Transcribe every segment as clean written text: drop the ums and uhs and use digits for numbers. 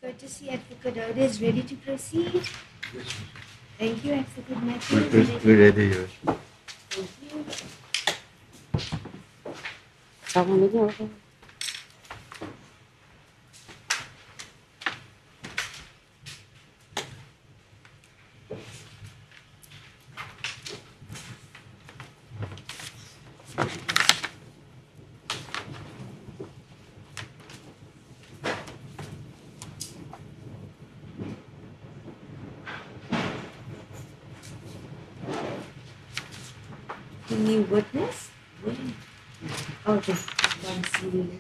Courtesy Advocate Oda is ready to proceed. Thank you, Advocate Matthews. We're ready, Your Thank you. The witness? Oh, just one CD.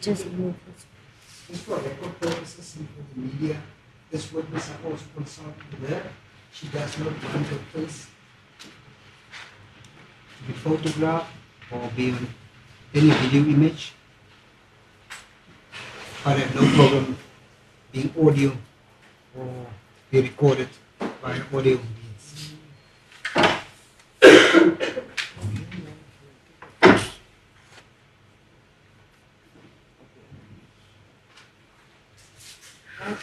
Just move this. For record purposes and for the media, this witness I also consulted with her. She does not want her face to be photographed or be on any video image. But I have no problem being audio or be recorded by audio means.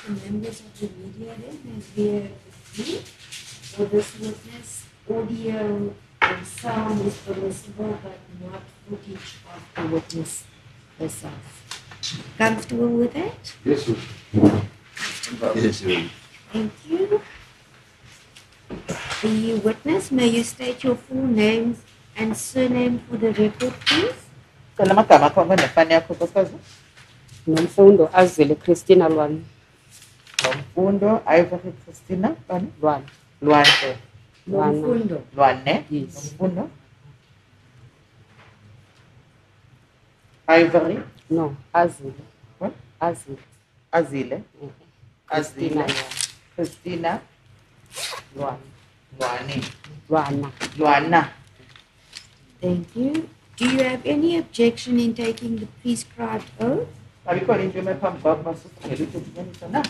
The members of the media then, as we are free, for this witness, audio and sound is permissible, but not footage of the witness herself. Comfortable with that? Yes, sir. Yes, sir. Thank you. The witness, may you state your full names and surname for the record, please? Nomfundo Azile Christina Lwan. Nomfundo Ivory Christina Lwan. Lwane. Nomfundo. Lwane. Yes. Nomfundo. Ivory. No, Azile. What? Azile. Azile. Christina Azile. Christina. Lwan. Lwane. Lwana. Lwana. Thank you. Do you have any objection in taking the prescribed oath? Abikho into emephambi kwakho masifungela ukuthi na?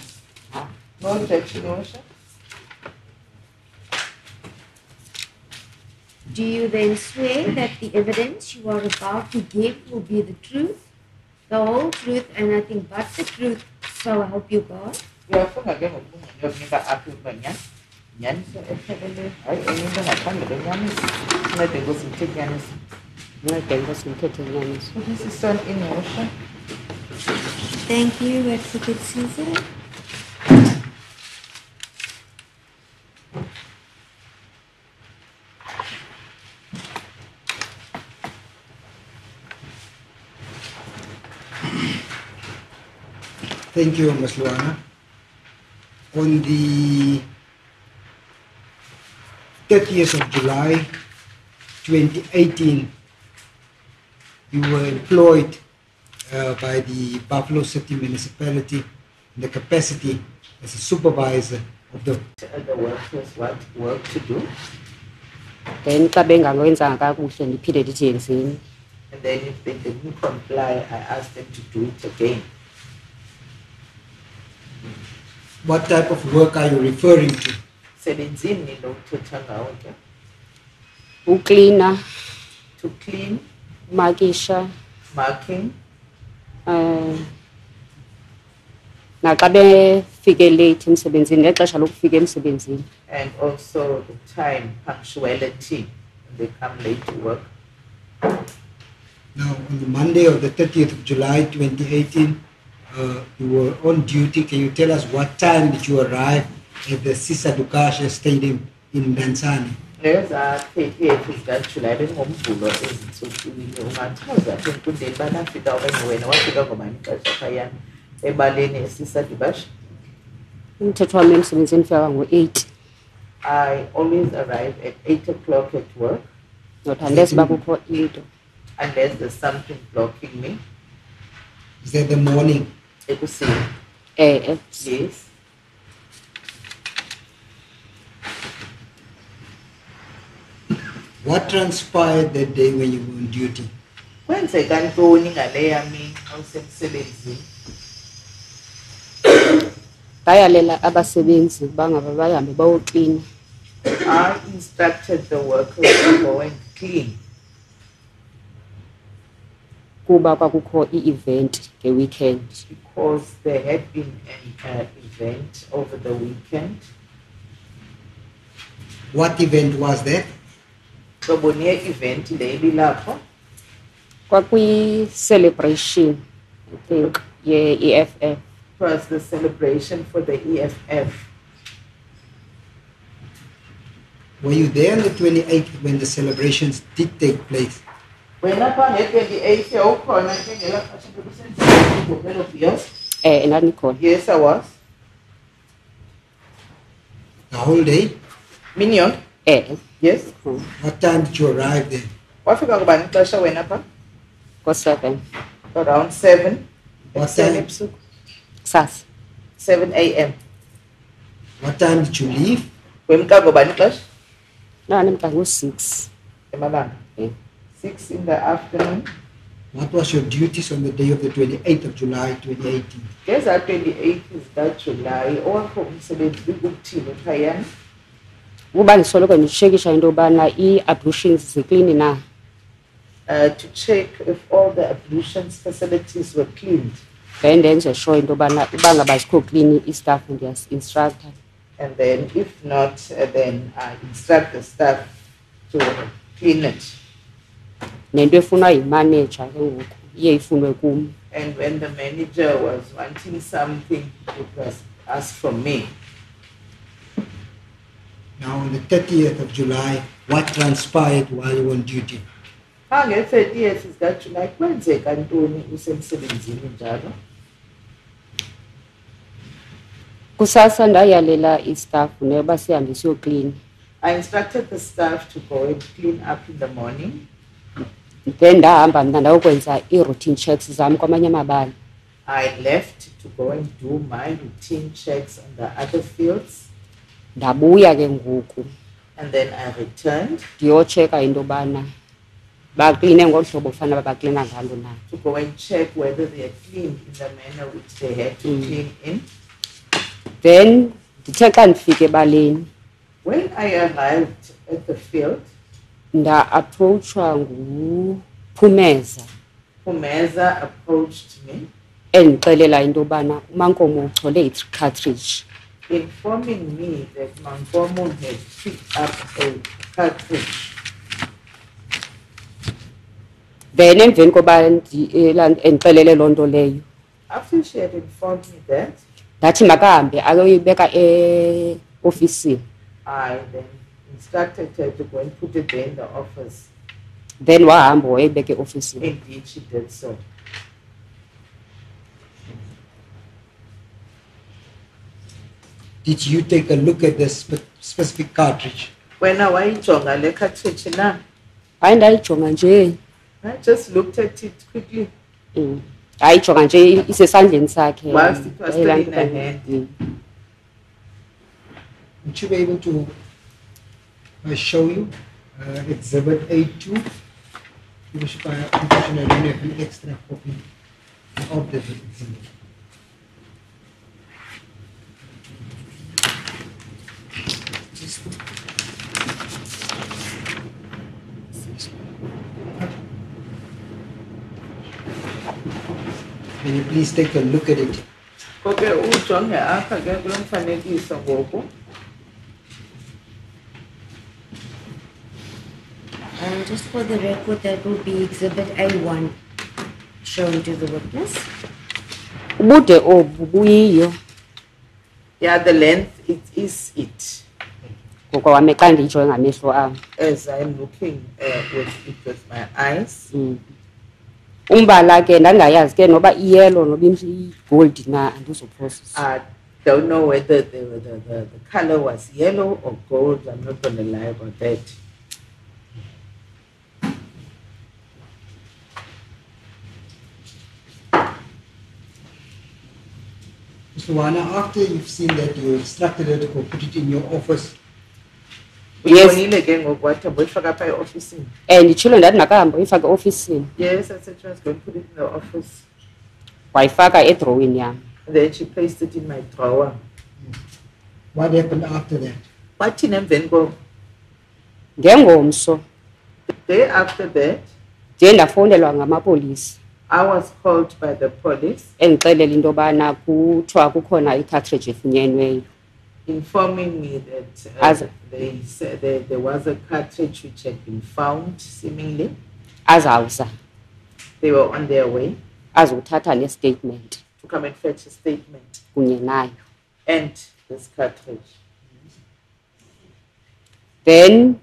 No objection, Your Worship. Do you then swear that the evidence you are about to give will be the truth, the whole truth, and nothing but the truth, so help you God? Uyafunga ke ngokunika aphi ubanya. Nyaniso ephelele, hayi enye into ngaphandle kwenyaniso. Sincede Nkosi ngithethe inyaniso. Ncede Nkosi ngithethe inyaniso. This is sworn in, Your Worship. Thank you, Advocate Caesar. Thank you, Ms. Luana. On the 30th of July 2018, you were employed by the Buffalo City Municipality in the capacity as a supervisor of the workers what work to do. Then xa bengangenzanga kakuhle ndiphinde ndithi yenzeni. And then if they didn't comply, I asked them to do it again. What type of work are you referring to? Sebenzini lo uthetha ngawo ke. Uklina, To clean, makisha, marking, naxa befike late emsebenzini ngexesha lokufika emsebenzini. and also the time, punctuality, when they come late to work. Now, on the Monday of the 30th of July 2018, you were on duty. Can you tell us what time did you arrive at the Sisa Dukasha Stadium in Dansani? Leza 38 zikaJulayi bengomvulo ezintsukwini ungachaza apha enkundleni banafika okanye wena wafika ngobani ixesha phayana ebaleni esisadibasha. Umthetho wami emsebenzini ufika ngo-8. I always arrive at 8 o'clock at work Not unless bakukho into. unless there's something blocking me. Is that the morning? Ekuseni. Yes. What transpired that day when you were on duty? Kwenzeka ntoni ngaleya mini xa usemsebenzini? Ndayalela abasebenzi bangaba bahambe bayoklina. I instructed the workers to go and clean Kuba kwakukho i-event nge-weekend. because there had been an event over the weekend. What event was that? So bonye event lebi lapho. Celebration, I think, EFF. It was the celebration for the EFF. Were you there on the 28th when the celebrations did take place? When I found it, 28th, yes, I was. The whole day? Minion? Yes. What time did you arrive there? What figure about it? When I 7. around 7. What time? 7 a.m. What time did you leave? When I go by the No, I'm going 6. 6 in the afternoon. What was your duties on the day of the 28th of July 2018? Yes, that 28th is that July. All from the big team in Kayan. Kuba ndisoloko ndishekisha into yobana ii-ablutions ziklini na. To check if all the ablutions facilities were cleaned. Then ndenze sure into yobana uba ngaba zikho klini i-staff ndiyasinstructor. And then if not, then I instruct the staff to clean it. Nento efunwa yimanager ke ngoku iye ifunwe kum. And when the manager was wanting something, it was asked from me. Now on the 30th of July, what transpired while you were on duty? Nge 30th is that July kwenzeka ntoni usemsebenzini njalo? Kusasa ndayalela i-staff neba sihambe siyoklina. I instructed the staff to go and clean up in the morning. Then ndahamba mna ndayokwenza i-routine checks zam kwamanye amabala. I left to go and do my routine checks on the other fields. Ndabuya ke ngoku. And then I returned Ndiyocheka into yobana bakline ngolu hlobo kufanele baklina ngalo na. to go and check whether they are cleaned in the manner which they had to clean in. Then ndithe xa ndifike ebaleni When I arrived at the field, nda-approachwa nguPhumeza Phumeza approached me, endixelela into yobana uMankomo uchole i-cartridge. informing me that Mankomo had picked up a cartridge. Then emveni koba endixelele loo nto leyo After she had informed me that, ndathi makahambe ayoyibeka eofisini. I then instructed her to go and put it there in the office. Then wahamba wayibeka eofisini. Indeed, she did so. Did you take a look at this specific cartridge? When I wayijonga le cartridge na, Hayi ndayijonga nje. I just looked at it quickly. Hayijonga nje isesandleni sakhe. Whilst it was still in her hand. Would you be able to show you Exhibit A2? Unfortunately, I don't have an extra copy of the exhibit. Can you please take a look at it? Okay, ujonge apha ke kulo mfanekiso ngoku. Just for the record, that will be Exhibit A1 shown to the witness. Ubude obu buyiyo. Yeah, the length, it is it. Ngoku wame xa ndiyijonge ngamehlo am. As I'm looking with my eyes. Umbala ke ndangayazi ke noba iyellow noba i-gold na andizoprocess. I don't know whether the color was yellow or gold. I'm not going to lie about that. Mr. Wana, after you've seen that, you instructed her to go put it in your office. Yes. Nditshilo ndathi makahamba uyifake eofisini. Yes, I said she was going to put it in the office. Wayifaka edrowini yam. And then she placed it in my drawer. What happened after that? Bathini emveni koko? Ngengomso The day after that, ndiye ndafowunelwa ngamapolisa I was called by the police, endixelela into yobana kuthiwa kukhona i-cartridge efunyenweyo informing me that As- they said that there was a cartridge which had been found, seemingly. azawuza They were on their way azothatha nestatement to come and fetch a statement kunye nayo. and this cartridge. Then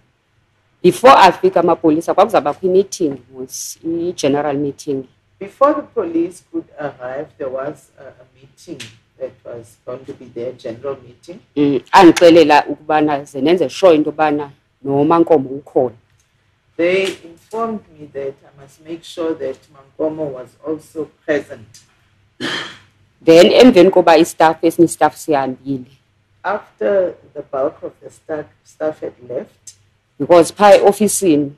before afika amapolisa kwakuzabakho i-meeting, was i-general meeting. Before the police could arrive, there was a meeting that was going to be their general meeting. Andixelela ukubana ze nenze sure into yobana noMankomo ukhona. They informed me that I must make sure that Mankomo was also present. Then emveni koba esinye staff sihambile, After the bulk of the staff had left, because phaa ofisini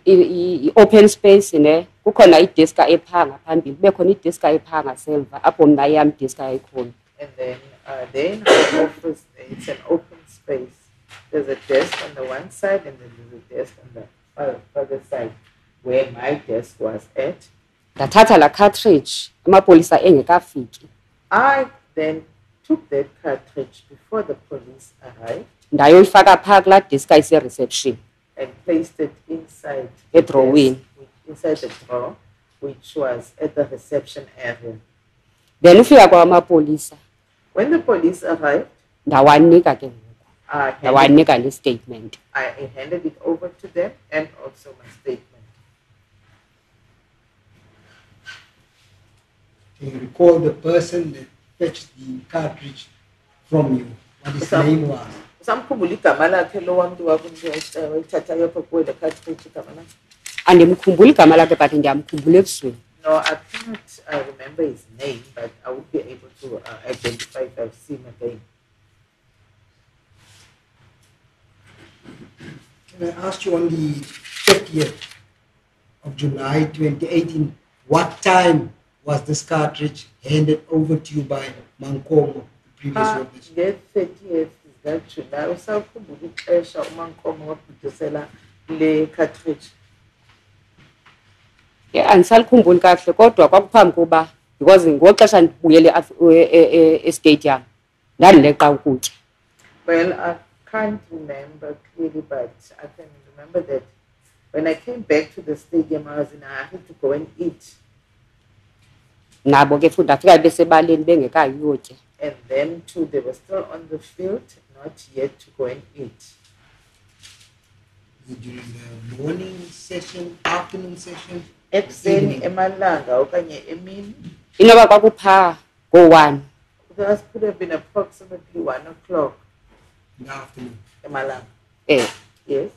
i-open space ne kukhona ideska ephanga phambili, kube khona ideska ephanga semva apho mna yam deska yayikhona. and then there in our office, it's an open space. There's a desk on the one side and then there's a desk on the other side where my desk was at. Ndathatha la cartridge amapolisa engekafiki, I then took that cartridge before the police arrived ndayoyifaka phaa kulaa deska ise-reception and placed it inside edrowini. inside the drawer, which was at the reception area. Then ufika kwamapolisa When the police arrived, ndawanika ke ngoku, I handed, ndawanika nestatement. I handed it over to them and also my statement. Can you recall the person that fetched the cartridge from you? What his name was? Usamkhumbula igama lakhe lo wamntu wayithatha yapha kuwe le cartridge igama lakhe? Andimkhumbula igama lakhe but ndiyamkhumbula ebusweni. No, I cannot remember his name, but I would be able to identify if I've seen him again. Can I ask you, on the 30th of July 2018, what time was this cartridge handed over to you by Mankomo, the previous witness? Nge-30th zikaJulayi usakhumbula ixesha uMankomo wabhidisela le cartridge? Andisalikhumbuli kakuhle kodwa kwakuphambi koba, because ngoxesha ndibuyele estadium ndandileqa ukutya. Well, I can't remember clearly, but I can remember that when I came back to the stadium, I was in a hurry to go and eat. Nabo ke futhi ndafika besebaleni bengekayotya. And them too, they were still on the field, not yet to go and eat. During the morning session, afternoon session? Ekuseni, emalanga okanye emini. Inoba kwakuphaa ngo-1. That could have been approximately 1 o'clock In the afternoon. emalanga. Yes.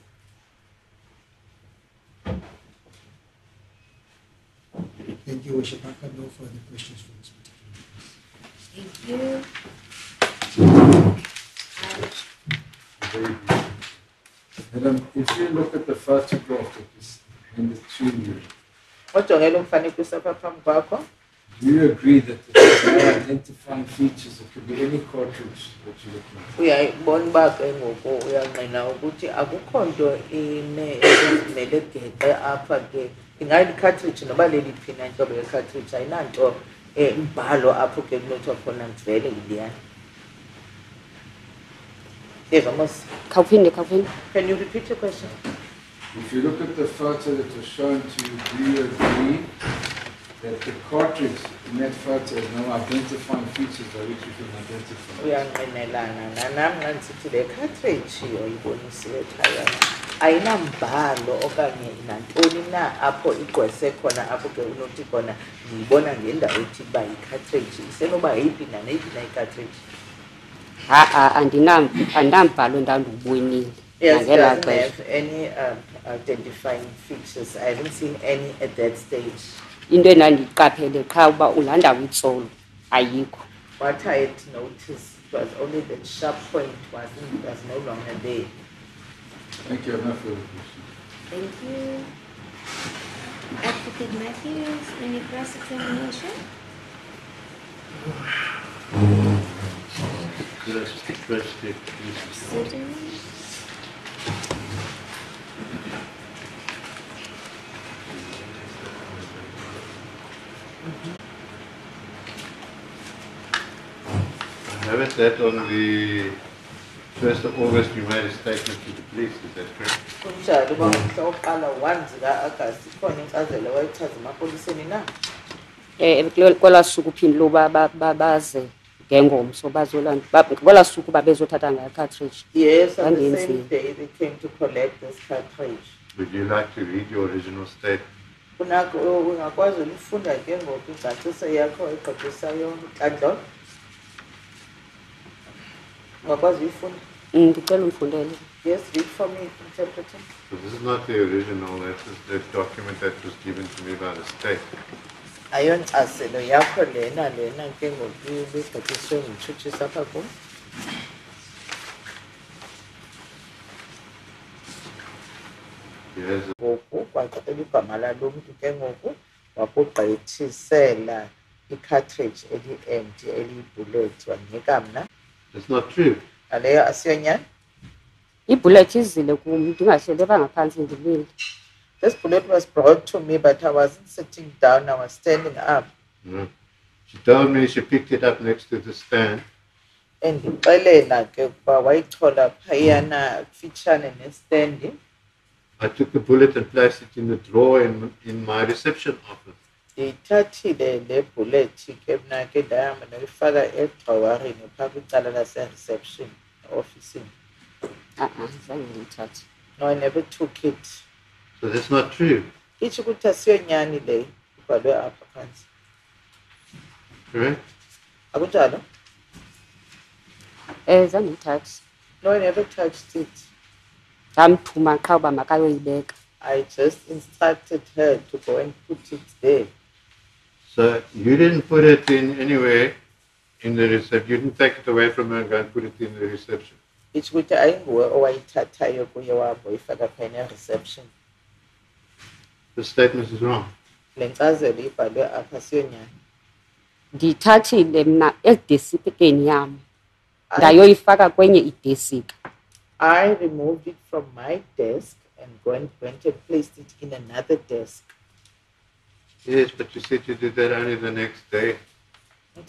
Thank you, Worship. I have no further questions for this particular case. Thank you. Madam, if you look at the photograph that is handed to you, Ojongela umfanekiso apha phambi kwakho. do you agree that there's no identifying features? It could be any cartridge that you're looking at. Uyayibona uba ke ngoku uyangqina ukuthi akukho nto ezimele geqe apha ke. Ingayi cartridge noba leliphi na intlobo ye-cartridge ayinanto mbhalo apho ke kunothiwa khona mvele yileyana. Yes, almost. Khawuphinde. Can you repeat your question? If you look at the photo that was shown to you, do you agree that the cartridge in that photo has no identifying features by which you can identify? Uyangqinelana nam nantisithi le cartridge oyibonisiwe ekhayana ayinambhalo okanye nantoni na apho igqwese khona apho ke unothi khona ndiyibona ngendawo ethi uba yi-cartridge isenoba yeyiphi naneyiphi na i-cartridge. Andinambhalo ndandiwubonile Yes, it nangela doesn't xesha. have any identifying features. I haven't seen any at that stage. Into endandiyiqaphele qha uba ulaa ndawo itsolo ayikho. What I had noticed was only that sharp point was no longer there. Thank you. I have no further questions. Thank you. Advocate Matthews, any cross-examination? just a first step, please. Certainly. I have it that on the 1st of August you made a statement to the police, is that correct? kunjalo uba ngomhla wokuqala 1 zika-Agasti ikhona inkcazelo wayichaza emapoliseni na? Kwelaa suku phinde lo baze ngengomso bazolanda kwelaa suku babezothatha ngayo cartridge. Yes, on the same day they came to collect this cartridge. Would you like to read your original statement? Ungakwazi ulifunda ke ngoku ingcaciso yakho egqithisayo Kandlo? Ungakwazi uyifunda? Ndicela undifundele. Yes, read for me, interpreter. So this is not the original, that is the document that was given to me by the state. Ayonkcazelo yakho lena ke ngoku igqithiswe ngumtshutshisi apha kum. Yes. Ngoku kwacela igama lalo mntu ke ngoku wakugqithisela i-cartridge eli-empty eliyi-bullet wanika mna. That's not true. Aleyo asiyonyani? Ibullet izile kum ndingahleli abangaphantsi ndilile. This bullet was brought to me, but I wasn't sitting down, I was standing up. No. She told me she picked it up next to the stand. And ndixelela ke ukuba wayichola phayana kufitshane nestendi. I took the bullet and placed it in the drawer in my reception office. Ndiyithathile le bullet ke mna ke ndahamba ndayifaka edrowarini phaa kwicala lase-reception ofisini. Zange ndiyithathe. No, I never took it. So that's not true. Itsho ukuthi asiyonyani le ibhalwe apha phansi. Correct? Akunjalo? Zange ndiyithathe. No, I never touched it. Ndamthuma qha uba makayoyibeka. I just instructed her to go and put it there. So you didn't put it in anywhere in the reception. You didn't take it away from her and go and put it in the reception. Itsho ukuthi ayinguwe owayithathayo kuye wabo uyifaka phayana reception. The statement is wrong. Le nkcazelo ibhalwe apha siyonyani. Ndiyithathile mna edesikeni yam ndayoyifaka kwenye idesika. I removed it from my desk and went and placed it in another desk. Yes, but you said you did that only the next day.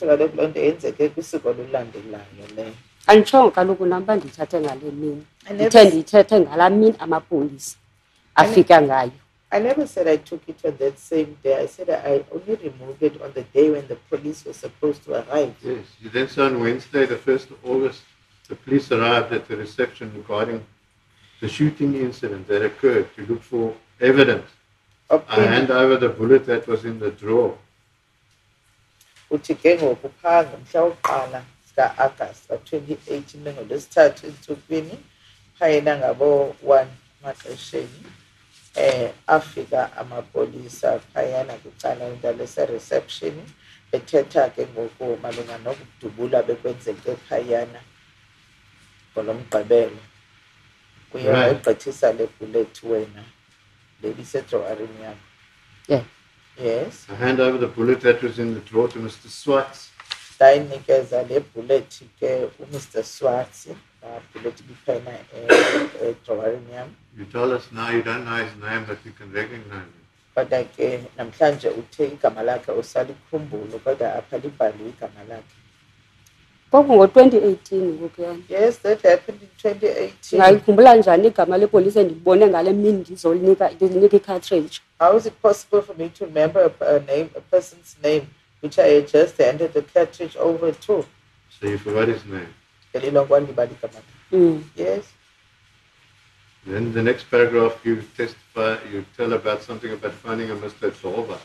Kaloku loo nto yenzeke kwisuku olulandelayo leyo. Anditshongo kaloku nam uba ndiyithathe ngale mini. Ndithe ndiyithethe ngalaa mini amapolisa afika ngayo. I never said I took it on that same day. I said I only removed it on the day when the police were supposed to arrive. Yes, you then said on Wednesday, the 1st of August, the police arrived at the reception regarding the shooting incident that occurred to look for evidence. I hand over the bullet that was in the drawer. Uthi ke ngoku phaa ngomhla wokuqala zika-Agasti ka-2018 ngolwesithathu entsukwini phayena ngabo-1 maxesheni afika amapolisa phayana kwicala lase-reception bethetha ke ngoku malunga nokudubula bekwenzeke phayana ngolo mgqibelo kuye wayigqithisa le bullet wena le bisedrowarini yakho. Yeah. Yes. I hand over the bullet that was in the drawer to Mr. Swartz. Ndayinikeza le bullet ke uMr. Swartz la bullet biphayana edrowarini yam. You told us now you don't know his name, but you can recognize him. Kodwa ke namhlanje uthe igama lakhe usalikhumbula kodwa apha libhalwe igama lakhe. Ngo-2018 ngokuyana. Yes, that happened in 2018. Ngayikhumbula njani igama lepolisi endibone ngale mini ndizonika i-cartridge? How is it possible for me to remember a person's name which I had just handed the cartridge over to? So you forgot his name. Yes. Then the next paragraph you testify, you tell about something about finding a Mr. Zoba,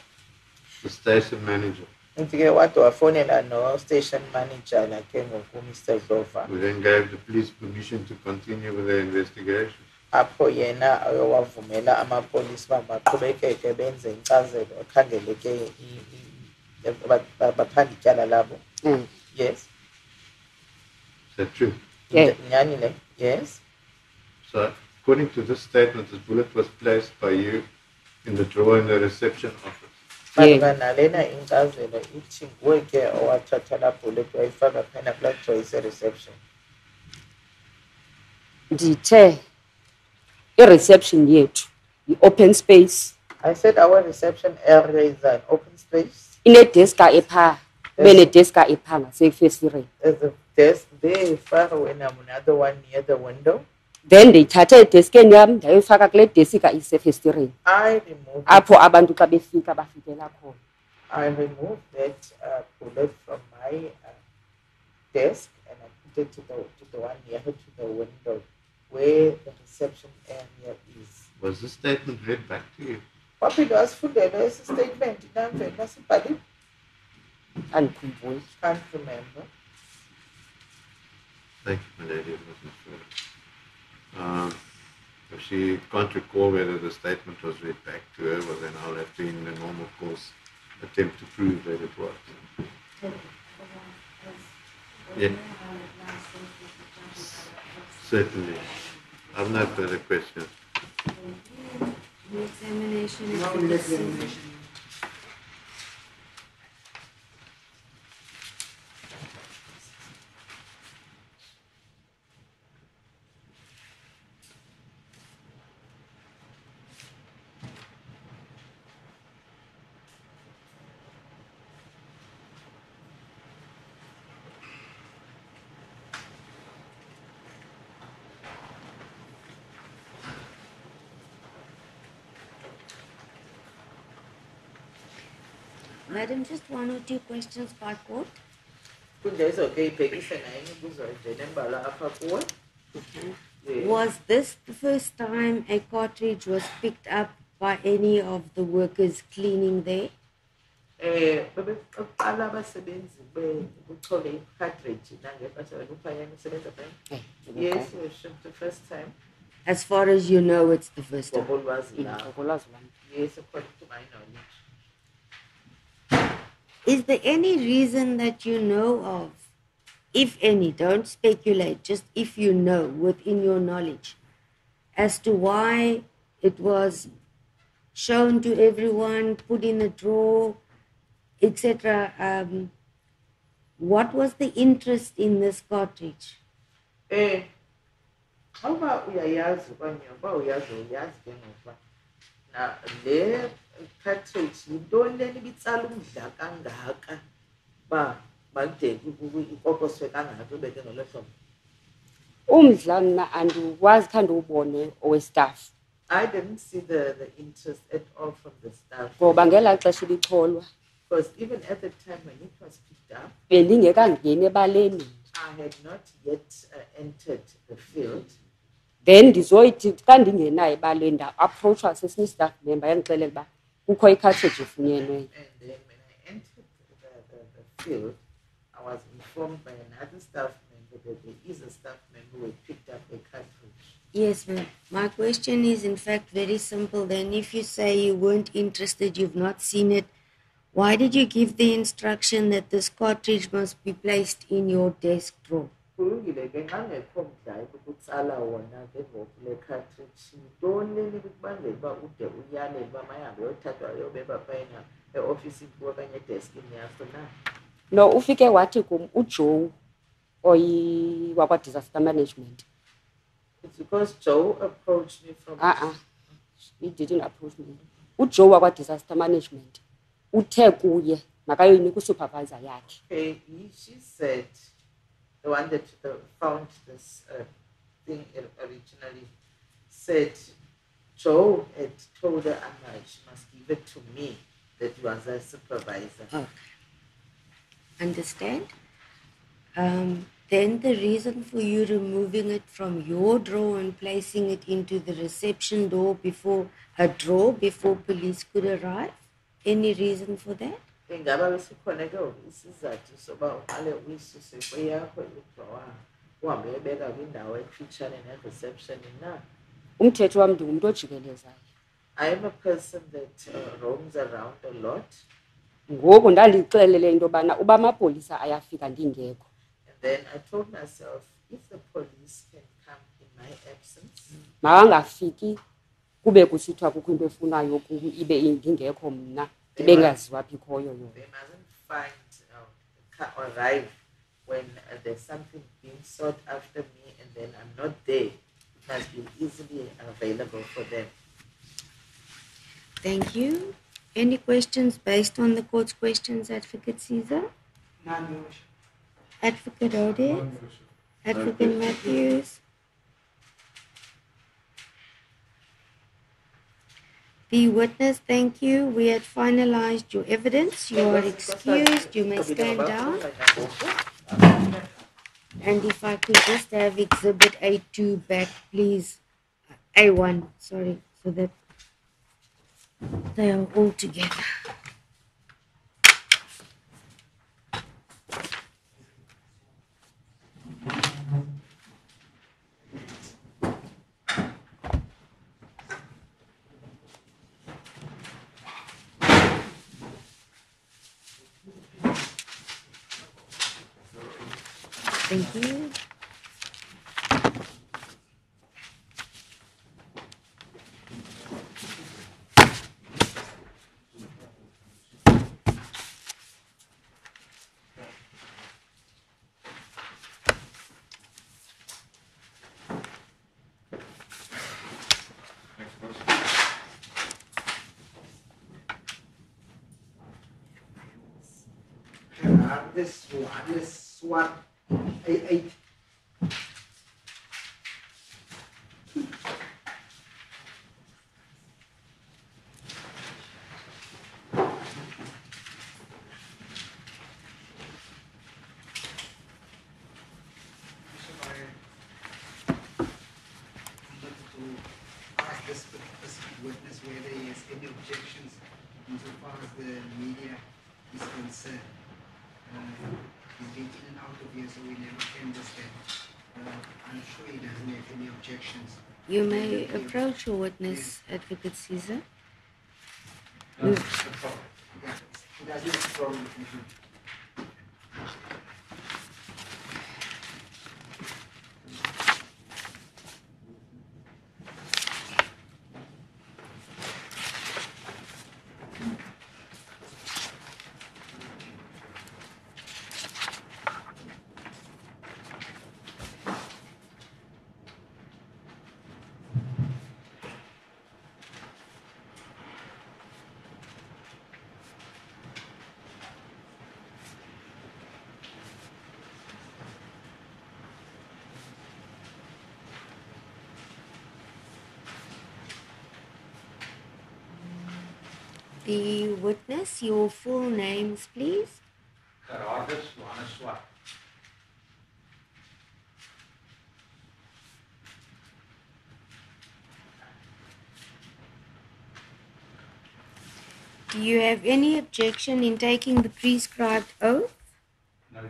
the station manager. No station manager like Mr. Zoba. Who then gave the police permission to continue with their investigation. Apho yena ayowavumela amapolisi baqhubekeke benze inkcazelo ekhangeleke baphanda ityala labo. Yes. Is that true? Yeah. Yes. So according to this statement, the bullet was placed by you in the drawer in the reception office. Nalena inkcazelo ithi nguwe ke owathatha la bullet wayifaka phana kulaa drawer ise-reception. ndithe i-reception yethu yi-open space. I said our reception area is an open space. Inedeska ephaa, kube nedeska ephaa ngasefestireni. There's a desk there far away and another one near the window. Then ndiyithathe edeskeni yam ndayofaka kule desika isefestireni. Apho abantu xa befika bafikela khona. I removed that bullet from my desk and I put it to the one near to the window where the reception area is. Was this statement read back to you? What it was for the statement Andikhumbuli. Can't remember. Thank you, my lady. It wasn't sure. If she can't recall whether the statement was read back to her, well then I'll have to, in the normal course, attempt to prove that it was. Yeah. Certainly. I have no further questions. The examination is Now the the decision. examination. Madam, just one or two questions per court. It's okay, Peggy said Was this the first time a cartridge was picked up by any of the workers cleaning there? Yes, the first time. As far as you know, it's the first time. Yes, according to my knowledge. Is there any reason that you know of, if any, don't speculate, just if you know within your knowledge, as to why it was shown to everyone, put in a drawer, etc.? What was the interest in this cartridge? Now, le cartridge yintoni lena ibitsala umdla kangaka ba bakudeki ikokoswe kangaka ubeke ngolo hlobo? Umdla mna andiwazi khande ubone owestaff. I didn't see the interest at all from the staff. Ngoba ngelaa xesha ibicholwa Because even at the time when it was picked up, bendingekangeni ebaleni. I had not yet entered the field. Then ndizoyithi xa ndingenayo ebaleni nda-approachwa sesinye staff member yandixelela uba kukho i-cartridge efunyenweyo. And then when I entered the field, I was informed by another staff member that there is a staff member who had picked up a cartridge. Yes, ma'am. My question is, in fact, very simple. Then if you say you weren't interested, you've not seen it, why did you give the instruction that this cartridge must be placed in your desk drawer? Kulungile ke xa ngekho mdla ukutsala wona ke ngoku le cartridge yintoni lena ikubangela uba ude uyalele uba mayihambe yothathwa yobekwa phayana eofisini okanye edeskini yakho na? No, ufike wathi kum uJoe wakwa-disaster management. It's because Joe approached me from... He didn't approach me. uJoe wakwa-disaster management uthe kuye makayoyinika usupervisor yakhe. Okay, she said, the one that found this thing originally, said Joe had told her, she must give it to me, that he was a supervisor. Okay. Understand? Then the reason for you removing it from your drawer and placing it into the reception door before police could arrive? Any reason for that? Ingaba besikhona ke isizathu soba uqale uyisuse kweyakho idrawer uhambe uyibeka kwindawo ekufitshane ne-reception na? Umthetho wam ndingumntu ojikelezayo. I am a person that roams around a lot. Ngoku ndandixelele into yobana uba amapolisa ayafika ndingekho. And then I told myself, if the police can come in my absence, makangafiki kube kusithiwa kukho into efunayo kum ibe ndingekho mna ibe ngaziwa phi ikhoyo yona. They mustn't arrive when there's something being sought after me and then I'm not there must be easily available for them. Thank you. Any questions based on the court's questions, Advocate Caesar? None, Your Worship. Advocate Ode? Advocate Matthews? The witness, thank you. We had finalized your evidence. You are excused. You may stand down. And if I could just have Exhibit A2 back, please. A1, sorry, so that they are all together. Thank you. This one, A8. This specific witness whether he has any objections insofar as the media is concerned. He's been in and out of here, so we never can understand. I'm sure he doesn't have any objections. You may approach your witness, Advocate Caesar. No, yeah, he doesn't have a problem with me. The witness, your full names, please. Do you have any objection in taking the prescribed oath? No.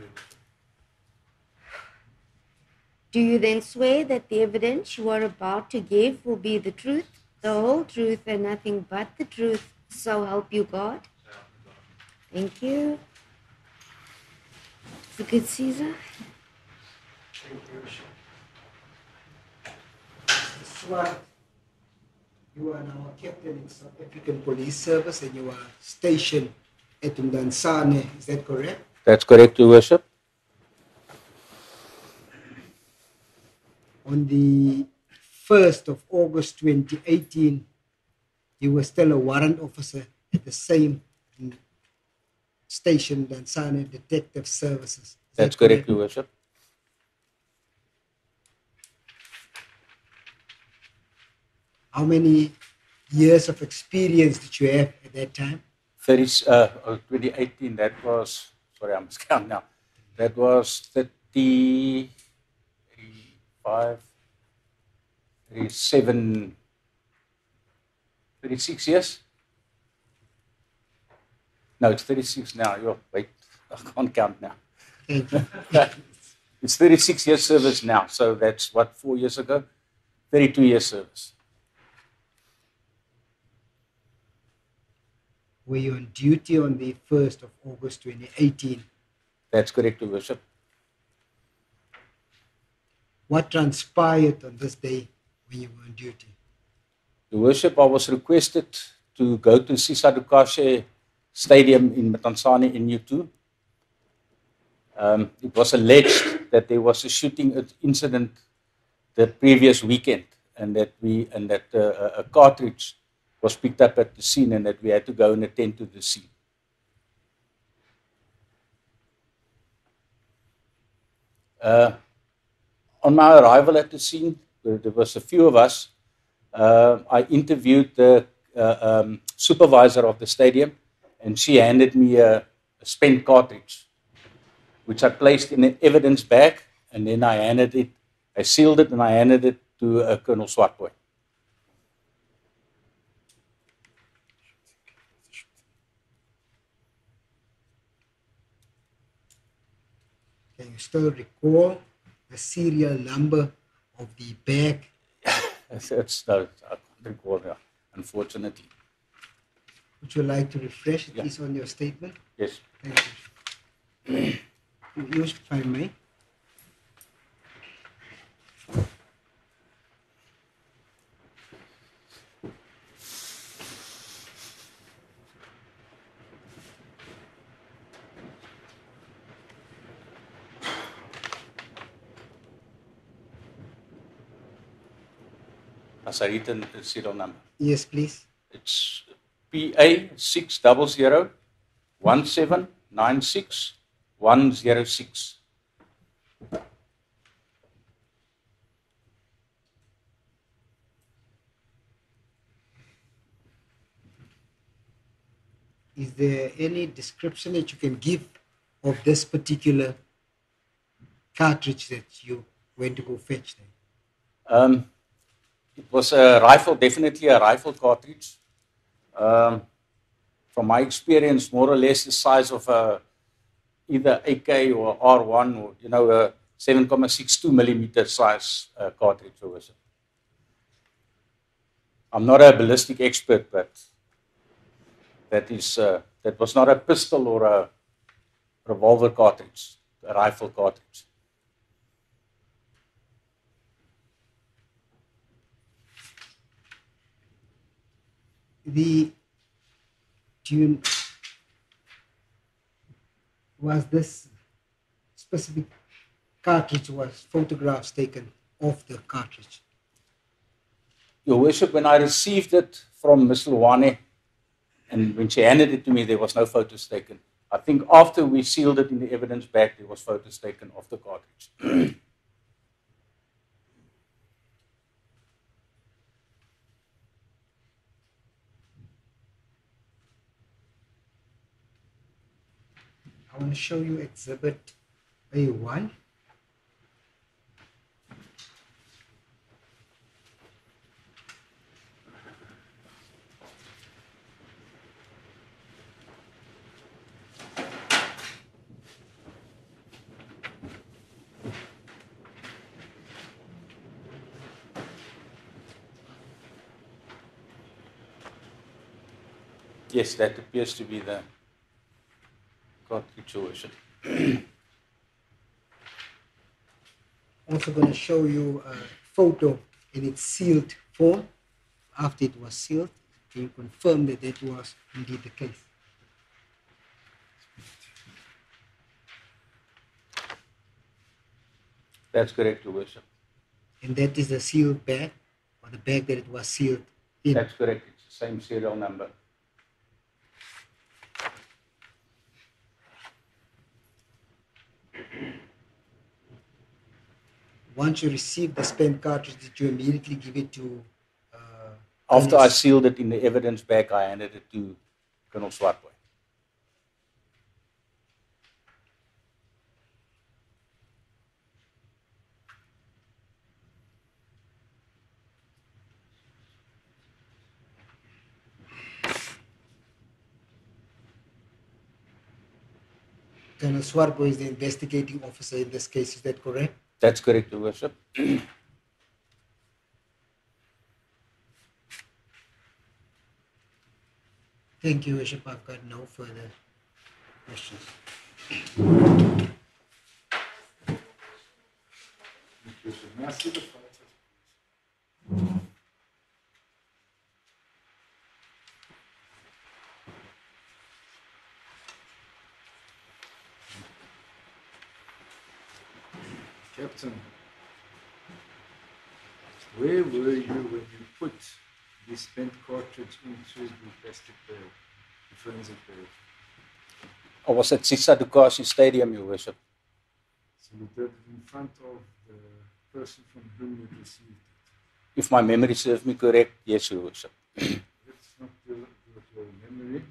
Do you then swear that the evidence you are about to give will be the truth, the whole truth, and nothing but the truth, so help you God? Thank you. Advocate Caesar. Thank you, Bishop. Mr. Swart, you are now a captain in South African Police Service and you are stationed at Mdansane, is that correct? That's correct, Your Worship. On the 1st of August 2018, you were still a warrant officer at the same station, Mdansane Detective Services. That's correct, Your Worship. How many years of experience did you have at that time? 2018, that was, sorry, I'm counting now. That was 30, 35, 37, 36 years. No, it's 36 now. Yo, wait, I can't count now. It's 36 years service now. So that's what, 4 years ago? 32 years service. Were you on duty on the 1st of August 2018? That's correct, Your Worship. What transpired on this day when you were on duty? Your Worship, I was requested to go to Sisadukashe Stadium in Mdansane in U2. It was alleged that there was a shooting incident the previous weekend and that a cartridge was picked up at the scene, and that we had to go and attend to the scene. On my arrival at the scene, there was a few of us. I interviewed the supervisor of the stadium, and she handed me a spent cartridge, which I placed in an evidence bag, and then I sealed it, and I handed it to Colonel Swartboy. Can you still recall the serial number of the bag? I can't recall that, unfortunately. Would you like to refresh it Yeah. is on your statement? Yes. Thank you. Use, if I may. As I read the serial number. Yes, please. It's PA 600 1796 106. Is there any description that you can give of this particular cartridge that you went to go fetch then? It was a rifle, definitely a rifle cartridge. From my experience, more or less the size of either AK or R1 or, a 7.62 millimeter size cartridge. I'm not a ballistic expert, but that was not a pistol or a revolver cartridge, a rifle cartridge. Was this specific cartridge, was photographs taken of the cartridge? Your Worship, when I received it from Ms. Luwane, and when she handed it to me, there was no photos taken. I think after we sealed it in the evidence bag, there was photos taken of the cartridge. I want to show you Exhibit A1. Yes, that appears to be the cartridge, Your Worship. Also going to show you a photo in its sealed form. After it was sealed, can you confirm that that was indeed the case? That's correct, Your Worship. And that is the sealed bag, or the bag that it was sealed in? That's correct. It's the same serial number. Once you received the spent cartridge, did you immediately give it to After I sealed it in the evidence bag, I handed it to Colonel Swartboy. Colonel Swartboy is the investigating officer in this case, is that correct? That's correct, Your Worship. Thank you, Worship. I've got no further questions. Captain. Where were you when you put the spent cartridge into the plastic bag, the forensic bag? I was at Sisadukasi Stadium, Your Worship. So you did it in front of the person from whom you received it. If my memory serves me correct, yes, Your Worship. Let's not do with your memory.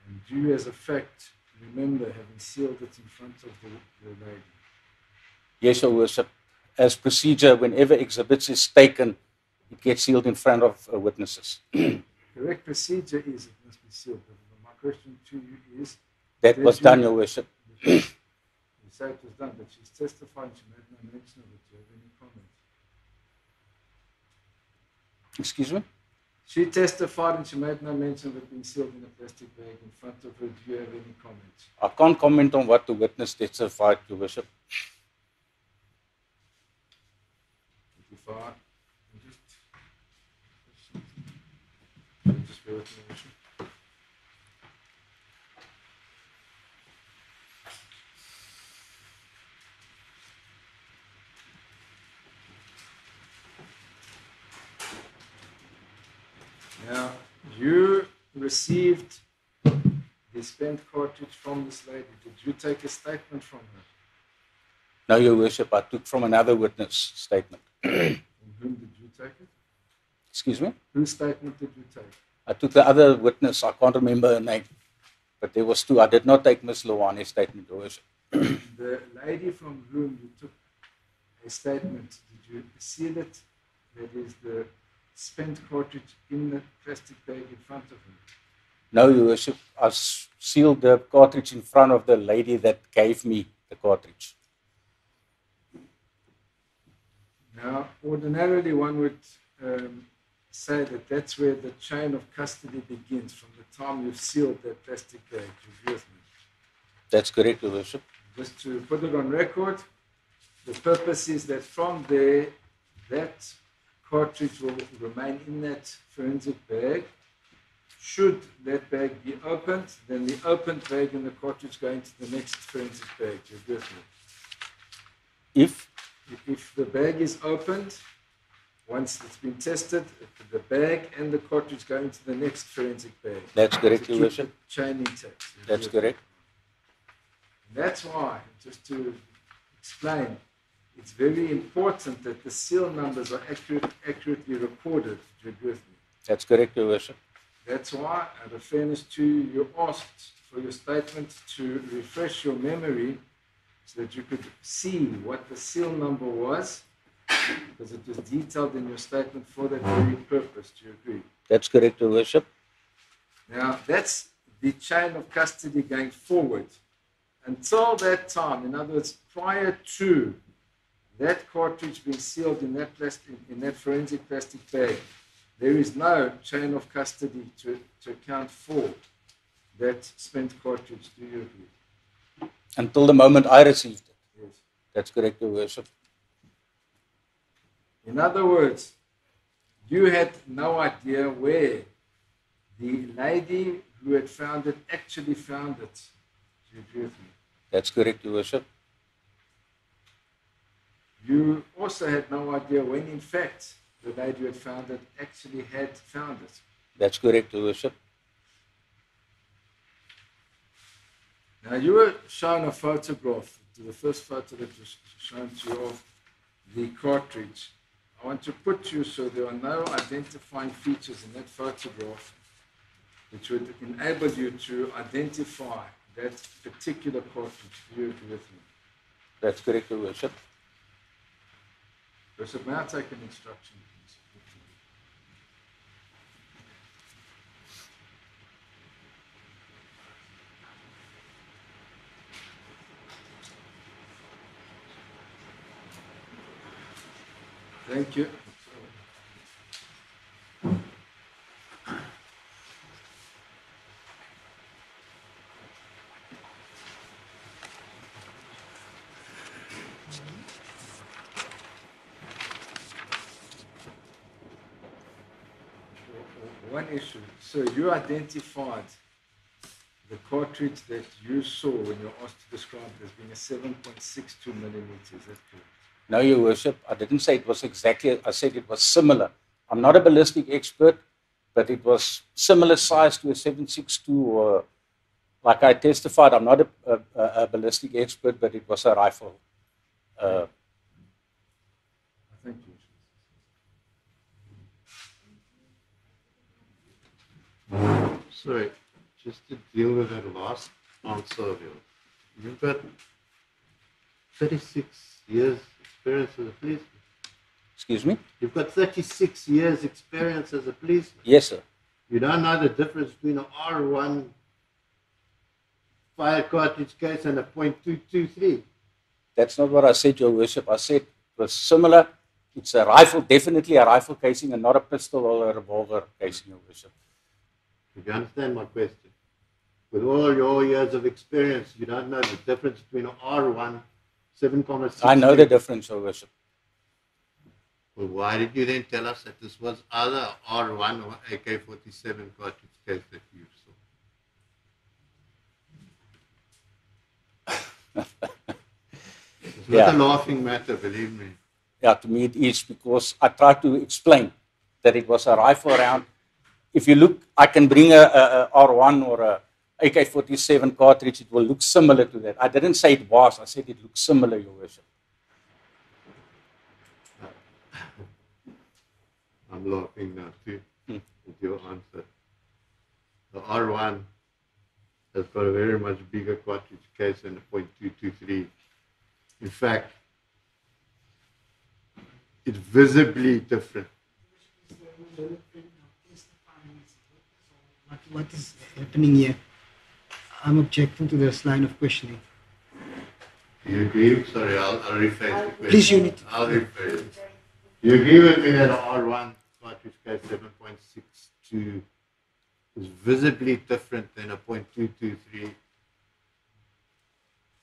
And do you, as a fact, remember having sealed it in front of the lady? Yes, Your Worship. As procedure, whenever exhibits is taken, it gets sealed in front of witnesses. Correct procedure is it must be sealed. But my question to you is... That was done, Your Worship. You say it was done, but she's testifying, she made no mention of it. Do you have any comments? Excuse me? She testified and she made no mention of it being sealed in a plastic bag in front of her. Do you have any comments? I can't comment on what the witness testified, Your Worship. Just bear with me, Worship. Now, you received the spent cartridge from this lady. Did you take a statement from her? No, Your Worship, I took from another witness statement. From whom did you take it? Excuse me? Whose statement did you take? I took the other witness, I can't remember her name, but there was two. I did not take Ms. Luwane's statement, Your Worship. The lady from whom you took a statement, did you seal it? That is the spent cartridge in the plastic bag in front of him? No, Your Worship, I sealed the cartridge in front of the lady that gave me the cartridge. Now, ordinarily one would say that that's where the chain of custody begins, from the time you've sealed that plastic bag. You've used it. That's correct, Your Worship. Just to put it on record, the purpose is that from there, that cartridge will remain in that forensic bag. Should that bag be opened, then the opened bag and the cartridge go into the next forensic bag. You're with me? If the bag is opened, once it's been tested, the bag and the cartridge go into the next forensic bag. That's correct, Your Worship. Chain intact. That's correct. That's why, just to explain, it's very important that the seal numbers are accurately recorded. Do you agree with me? That's correct, Your Worship. That's why, out of fairness to you, you asked for your statement to refresh your memory so that you could see what the seal number was, because it was detailed in your statement for that very purpose. Do you agree? That's correct, Your Worship. Now, that's the chain of custody going forward. Until that time, in other words, prior to that cartridge being sealed in that forensic plastic bag, there is no chain of custody to account for that spent cartridge. Do you agree? Until the moment I received it. Yes. That's correct, Your Worship. In other words, you had no idea where the lady who had found it actually found it. Do you agree with me? That's correct, Your Worship. You also had no idea when, in fact, the lady who had found it actually had found it. That's correct, Your Worship. Now, you were shown a photograph, the first photo that was shown to you of the cartridge. I want to put you so there are no identifying features in that photograph which would enable you to identify that particular cartridge. Do you agree with me? That's correct, Your Worship. Worship, may I take an instruction, please? Thank you. One issue. So you identified the cartridge that you saw when you were asked to describe it as being a 7.62 millimeters. Is that correct? No, Your Worship, I didn't say it was exactly, I said it was similar. I'm not a ballistic expert, but it was similar size to a 7.62 or, like I testified, I'm not a ballistic expert, but it was a rifle. Thank you. Sorry, just to deal with that last answer of yours. You've got 36 years experience as a policeman. Excuse me? You've got 36 years experience as a policeman. Yes, sir. You don't know the difference between an R1 fire cartridge case and a .223. That's not what I said, Your Worship. I said it was similar. It's a rifle, definitely a rifle casing and not a pistol or a revolver casing, Your Worship. If you understand my question, with all your years of experience, you don't know the difference between an R1 7.6. I know the difference, Your Worship. Well, why did you then tell us that this was either R1 or AK-47 cartridge case that you saw? It's not a laughing matter, believe me. Yeah, to me it is, because I tried to explain that it was a rifle round. If you look, I can bring a R1 or a AK-47 cartridge, it will look similar to that. I didn't say it was, I said it looks similar, Your Worship. I'm laughing now too with your answer. The R1 has got a very much bigger cartridge case than the .223. In fact, it's visibly different. What is happening here? I'm objecting to this line of questioning. Do you agree? Sorry, I'll rephrase the question. Please, Unit. I'll rephrase it. Do you agree with me that an R1 cartridge case 7.62 is visibly different than a .223?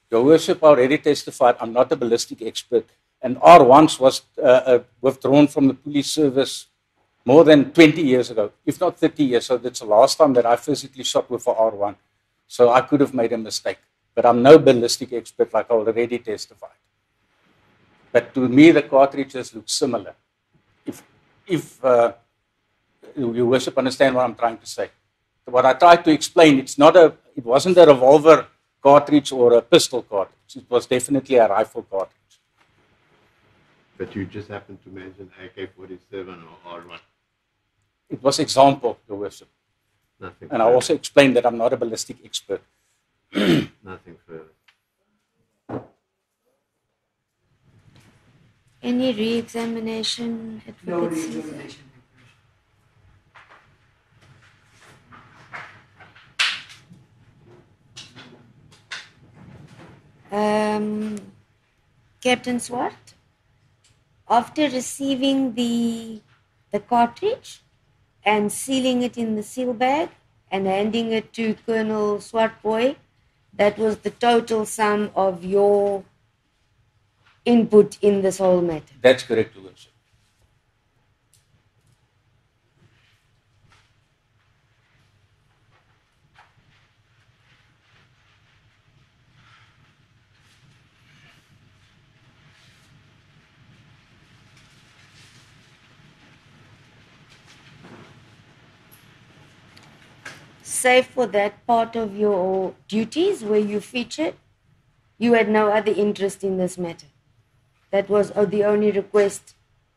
Your Worship, I already testified, I'm not a ballistic expert. And R1s was withdrawn from the police service more than 20 years ago, if not 30 years. So that's the last time that I physically shot with an R1. So I could have made a mistake. But I'm no ballistic expert, like I already testified. But to me, the cartridges look similar. If Your Worship understand what I'm trying to say. What I tried to explain, it wasn't a revolver cartridge or a pistol cartridge. It was definitely a rifle cartridge. But you just happened to mention AK-47 or R1. It was example, Your Worship. Nothing and further. I also explained that I'm not a ballistic expert. Nothing further. Any re-examination? No re-examination. Captain Swart, after receiving the cartridge and sealing it in the seal bag and handing it to Colonel Swartboy, that was the total sum of your input in this whole matter. That's correct, Your Worship. Save for that part of your duties where you featured, you had no other interest in this matter. That was the only request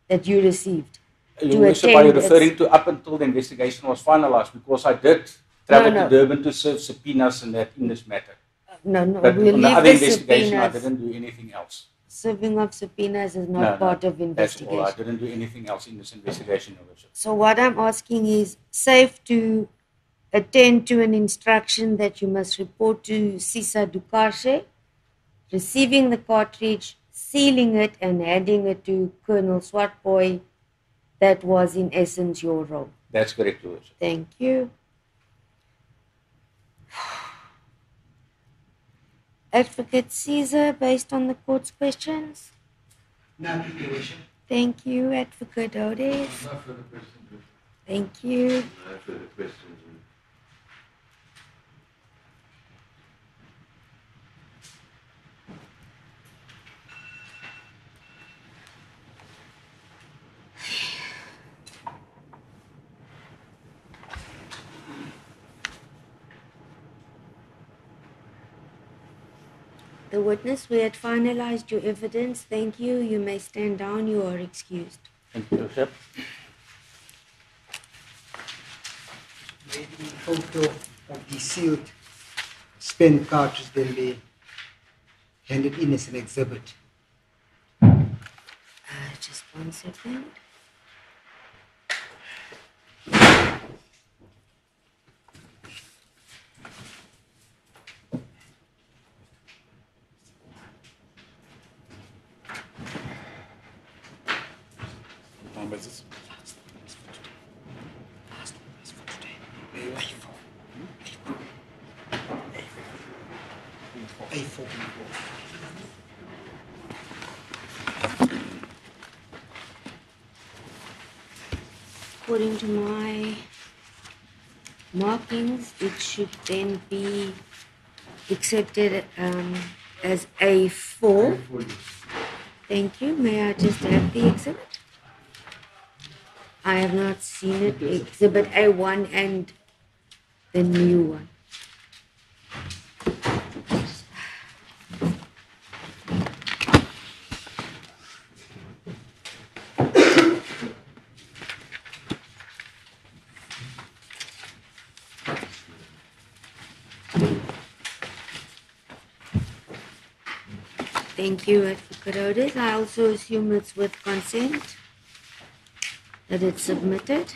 that you received. Your Worship, are you referring to up until the investigation was finalized? Because I did travel to Durban to serve subpoenas and that in this matter. No, But we'll on the leave other the investigation, I subpoenas. didn't do anything else. Serving of subpoenas is not part of investigation. That's all. I didn't do anything else in this investigation, Your Worship. So what I'm asking is, safe to attend to an instruction that you must report to Sisa Dukarshe, receiving the cartridge, sealing it and handing it to Colonel Swartboy. That was in essence your role. That's correct, Your Worship. Thank you. Advocate Caesar, based on the court's questions. Nothing, Your Worship. Thank you, Advocate Odes. No further questions. Thank you. No further questions. The witness, we had finalized your evidence. Thank you. You may stand down. You are excused. Thank you, Bishop. Made a photo of the sealed spent cartridge, then be handed in as an exhibit. Just 1 second. According to my markings, it should then be accepted as A4. Thank you. May I just have the exhibit? I have not seen it. Exhibit A1 and the new one. Thank you, Advocate Otis. I also assume it's with consent that it's submitted.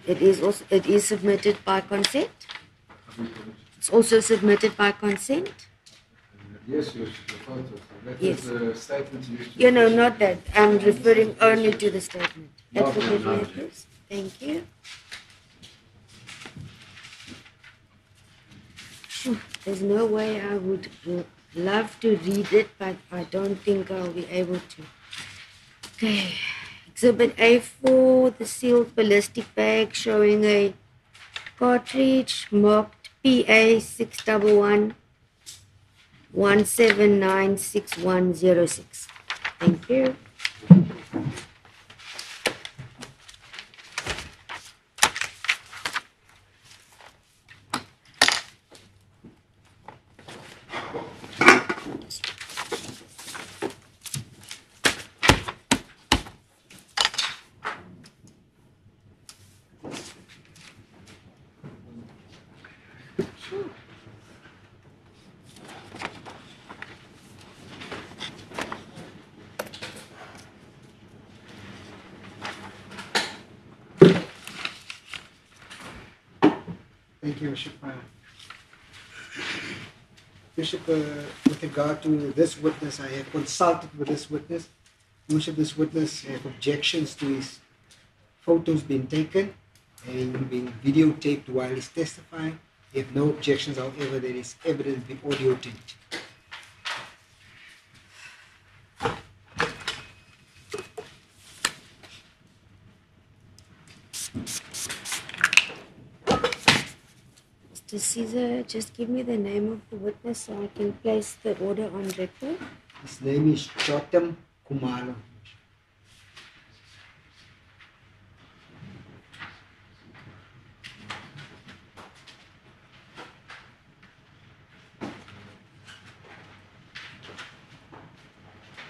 It is submitted by consent. It's also submitted by consent. Yes, your photos. That Yes. is a statement you used to. You know, not that. I'm referring only to the statement. No, Advocate no, no. Matthews. Thank you. Phew, there's no way I would love to read it, but I don't think I'll be able to. Okay. Exhibit A4, the sealed ballistic bag showing a cartridge marked PA 611 1796106. Thank you. Thank you, Bishop. Bishop, with regard to this witness, I have consulted with this witness. Most of this witness have objections to his photos being taken and being videotaped while he's testifying. They have no objections, however, there is evidence being audio taped. Mr. Caesar, just give me the name of the witness so I can place the order on record. His name is Chotam Kumalo.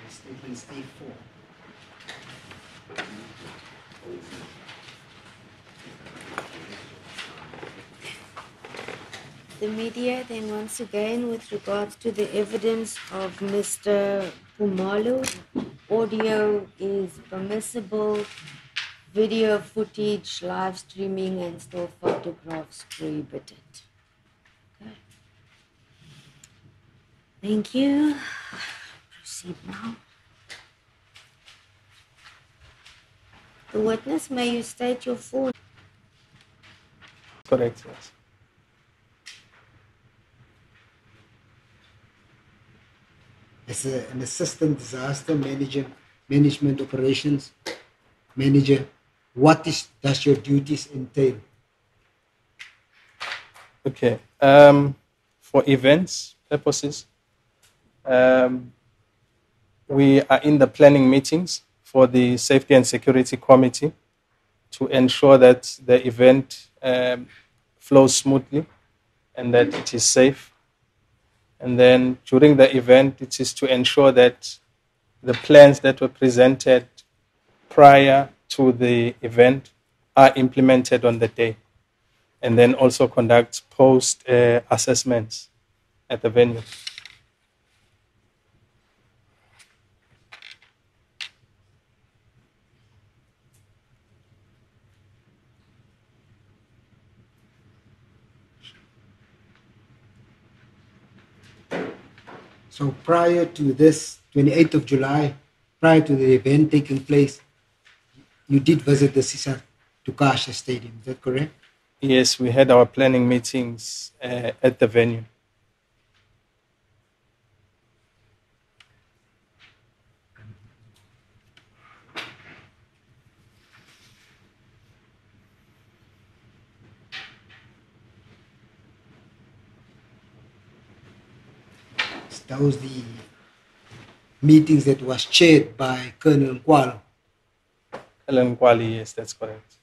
His statement is A4. The media then once again with regards to the evidence of Mr. Pumalo, audio is permissible, video footage, live streaming and still photographs prohibited. Okay. Thank you. Proceed now. The witness, may you state your full. Correct, yes. As an assistant disaster management operations manager, what does your duties entail? Okay. For events purposes, we are in the planning meetings for the Safety and Security Committee. to ensure that the event flows smoothly and that it is safe. And then during the event, it is to ensure that the plans that were presented prior to the event are implemented on the day. And then also conduct post assessments at the venue. So prior to this 28th of July, prior to the event taking place, you did visit the Sisa Tukashe Stadium, is that correct? Yes, we had our planning meetings at the venue. That was the meetings that was chaired by Colonel Nkwalo. Colonel Nkwali, yes, that's correct.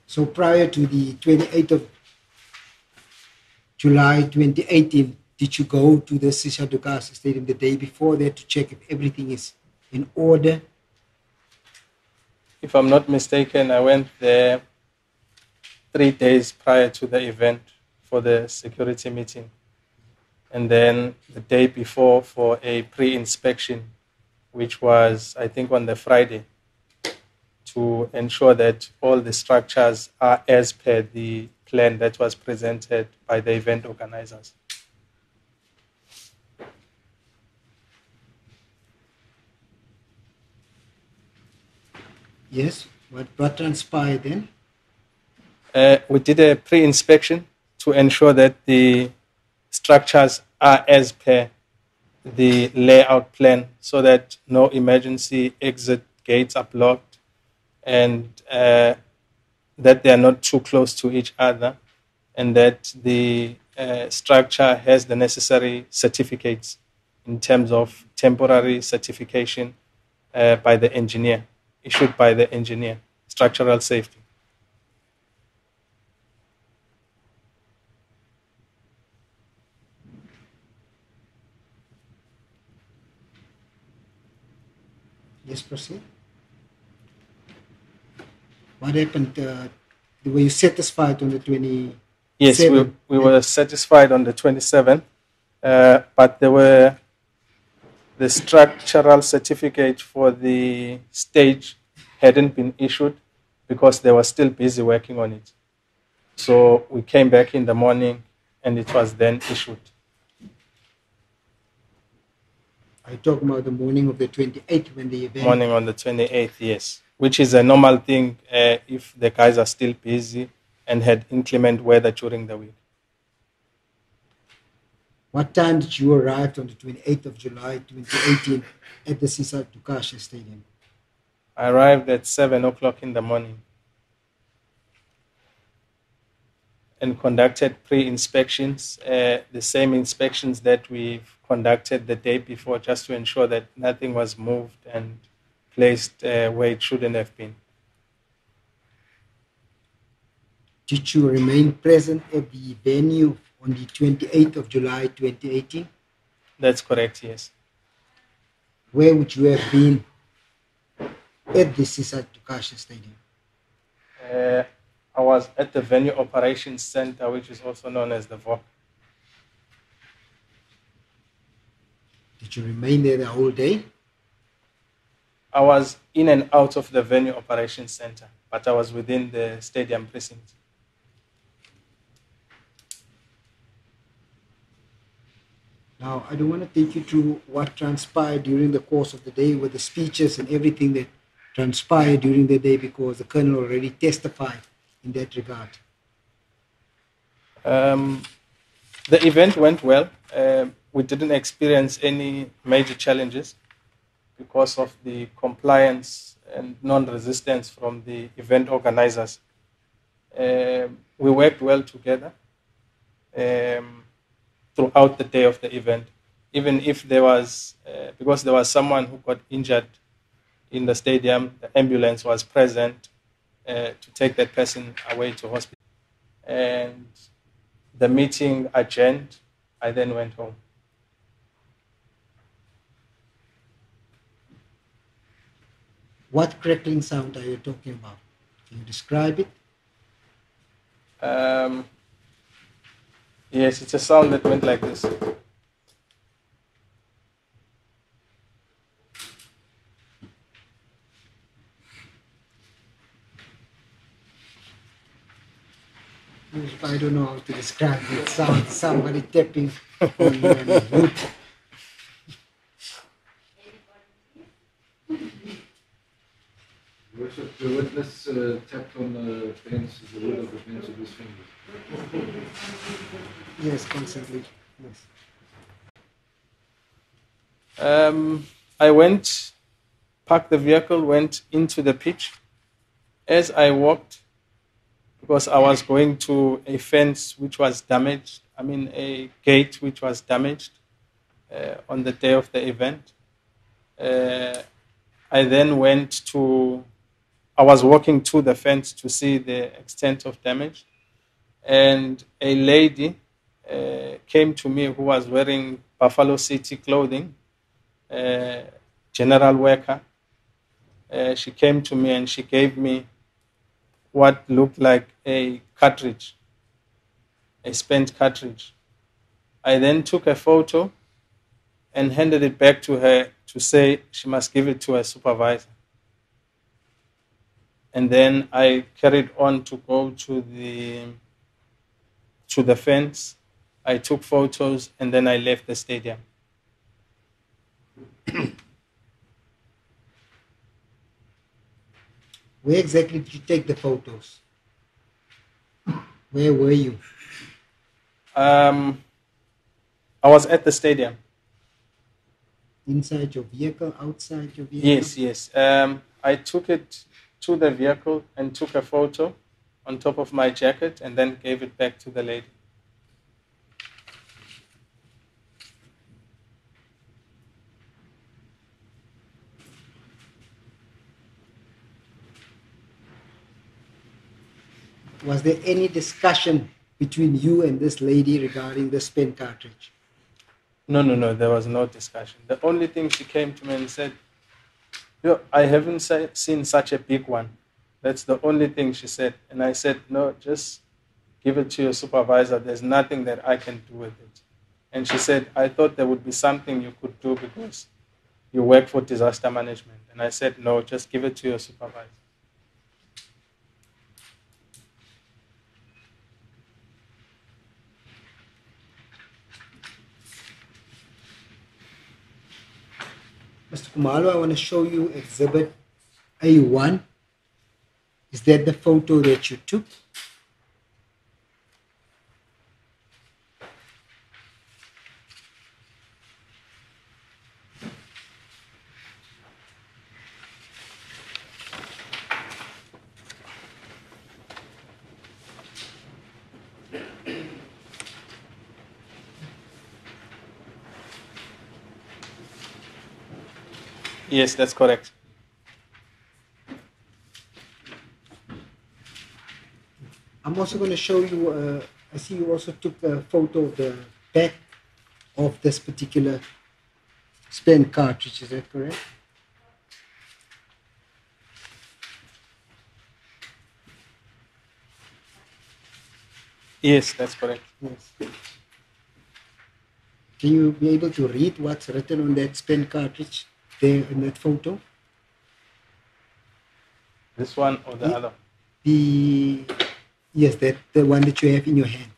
So prior to the 28th of July 2018, did you go to the Sisa Tukashe Stadium the day before that to check if everything is in order? If I'm not mistaken, I went there 3 days prior to the event for the security meeting. And then the day before for a pre-inspection, which was, I think, on the Friday, to ensure that all the structures are as per the plan that was presented by the event organizers. Yes, what transpired then? We did a pre-inspection to ensure that the structures are as per the layout plan so that no emergency exit gates are blocked and that they are not too close to each other and that the structure has the necessary certificates in terms of temporary certification by the engineer, issued by the engineer, structural safety. Yes, proceed. What happened? Were you satisfied on the 27th? Yes, we were satisfied on the 27th, but there were the structural certificate for the stage hadn't been issued because they were still busy working on it. So we came back in the morning and it was then issued. I talk about the morning of the 28th when the event... Morning on the 28th, yes. Which is a normal thing if the guys are still busy and had inclement weather during the week. What time did you arrive on the 28th of July 2018 at the Sisa Tukashe Stadium? I arrived at 7 o'clock in the morning and conducted pre-inspections, the same inspections that we've conducted the day before, just to ensure that nothing was moved and placed where it shouldn't have been. Did you remain present at the venue on the 28th of July 2018? That's correct, yes. Where would you have been at the Sisa Tukashe Stadium? I was at the Venue Operations Center, which is also known as the VOC. Did you remain there the whole day? I was in and out of the Venue Operations Center, but I was within the stadium precinct. Now, I don't want to take you through what transpired during the course of the day with the speeches and everything that transpired during the day because the Colonel already testified in that regard. The event went well. We didn't experience any major challenges because of the compliance and non-resistance from the event organizers. We worked well together throughout the day of the event. even if there was, because there was someone who got injured in the stadium, the ambulance was present to take that person away to hospital. And the meeting adjourned. I then went home. What crackling sound are you talking about? Can you describe it? Yes, it's a sound that went like this. I don't know how to describe it. It sounds somebody tapping on wood. The witness tapped on the fence, the wood of the fence with his fingers. Yes, constantly. Yes. I went, parked the vehicle, went into the pitch. As I walked, because I was going to a fence which was damaged, a gate which was damaged on the day of the event. I then I was walking to the fence to see the extent of damage. And a lady came to me who was wearing Buffalo City clothing, general worker. She came to me and she gave me what looked like a cartridge, a spent cartridge. I then took a photo and handed it back to her to say she must give it to her supervisor. And then I carried on to go to the fence. I took photos and then I left the stadium. Where exactly did you take the photos? Where were you? I was at the stadium. Inside your vehicle, outside your vehicle? Yes. I took it to the vehicle and took a photo on top of my jacket and then gave it back to the lady. Was there any discussion between you and this lady regarding the spent cartridge? No, there was no discussion. The only thing she came to me and said, I haven't seen such a big one. That's the only thing she said. And I said, no, just give it to your supervisor. There's nothing that I can do with it. And she said, I thought there would be something you could do because you work for disaster management. And I said, no, just give it to your supervisor. Mr. Kumalo, I want to show you Exhibit A1. Is that the photo that you took? Yes, that's correct. I'm also going to show you, I see you also took a photo of the back of this particular spent cartridge, is that correct? Yes, that's correct. Yes. Can you be able to read what's written on that spent cartridge there in that photo? This one or the other? Yes, the one that you have in your hand.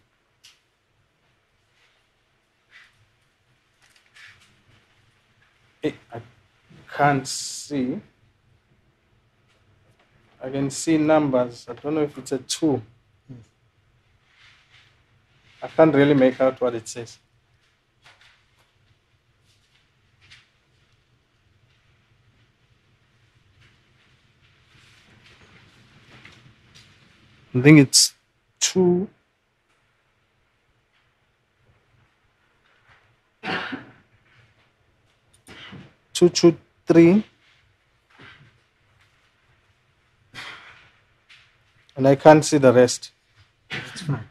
I can't see. I can see numbers. I don't know if it's a 2. I can't really make out what it says. I think it's 2. 223. And I can't see the rest. That's fine.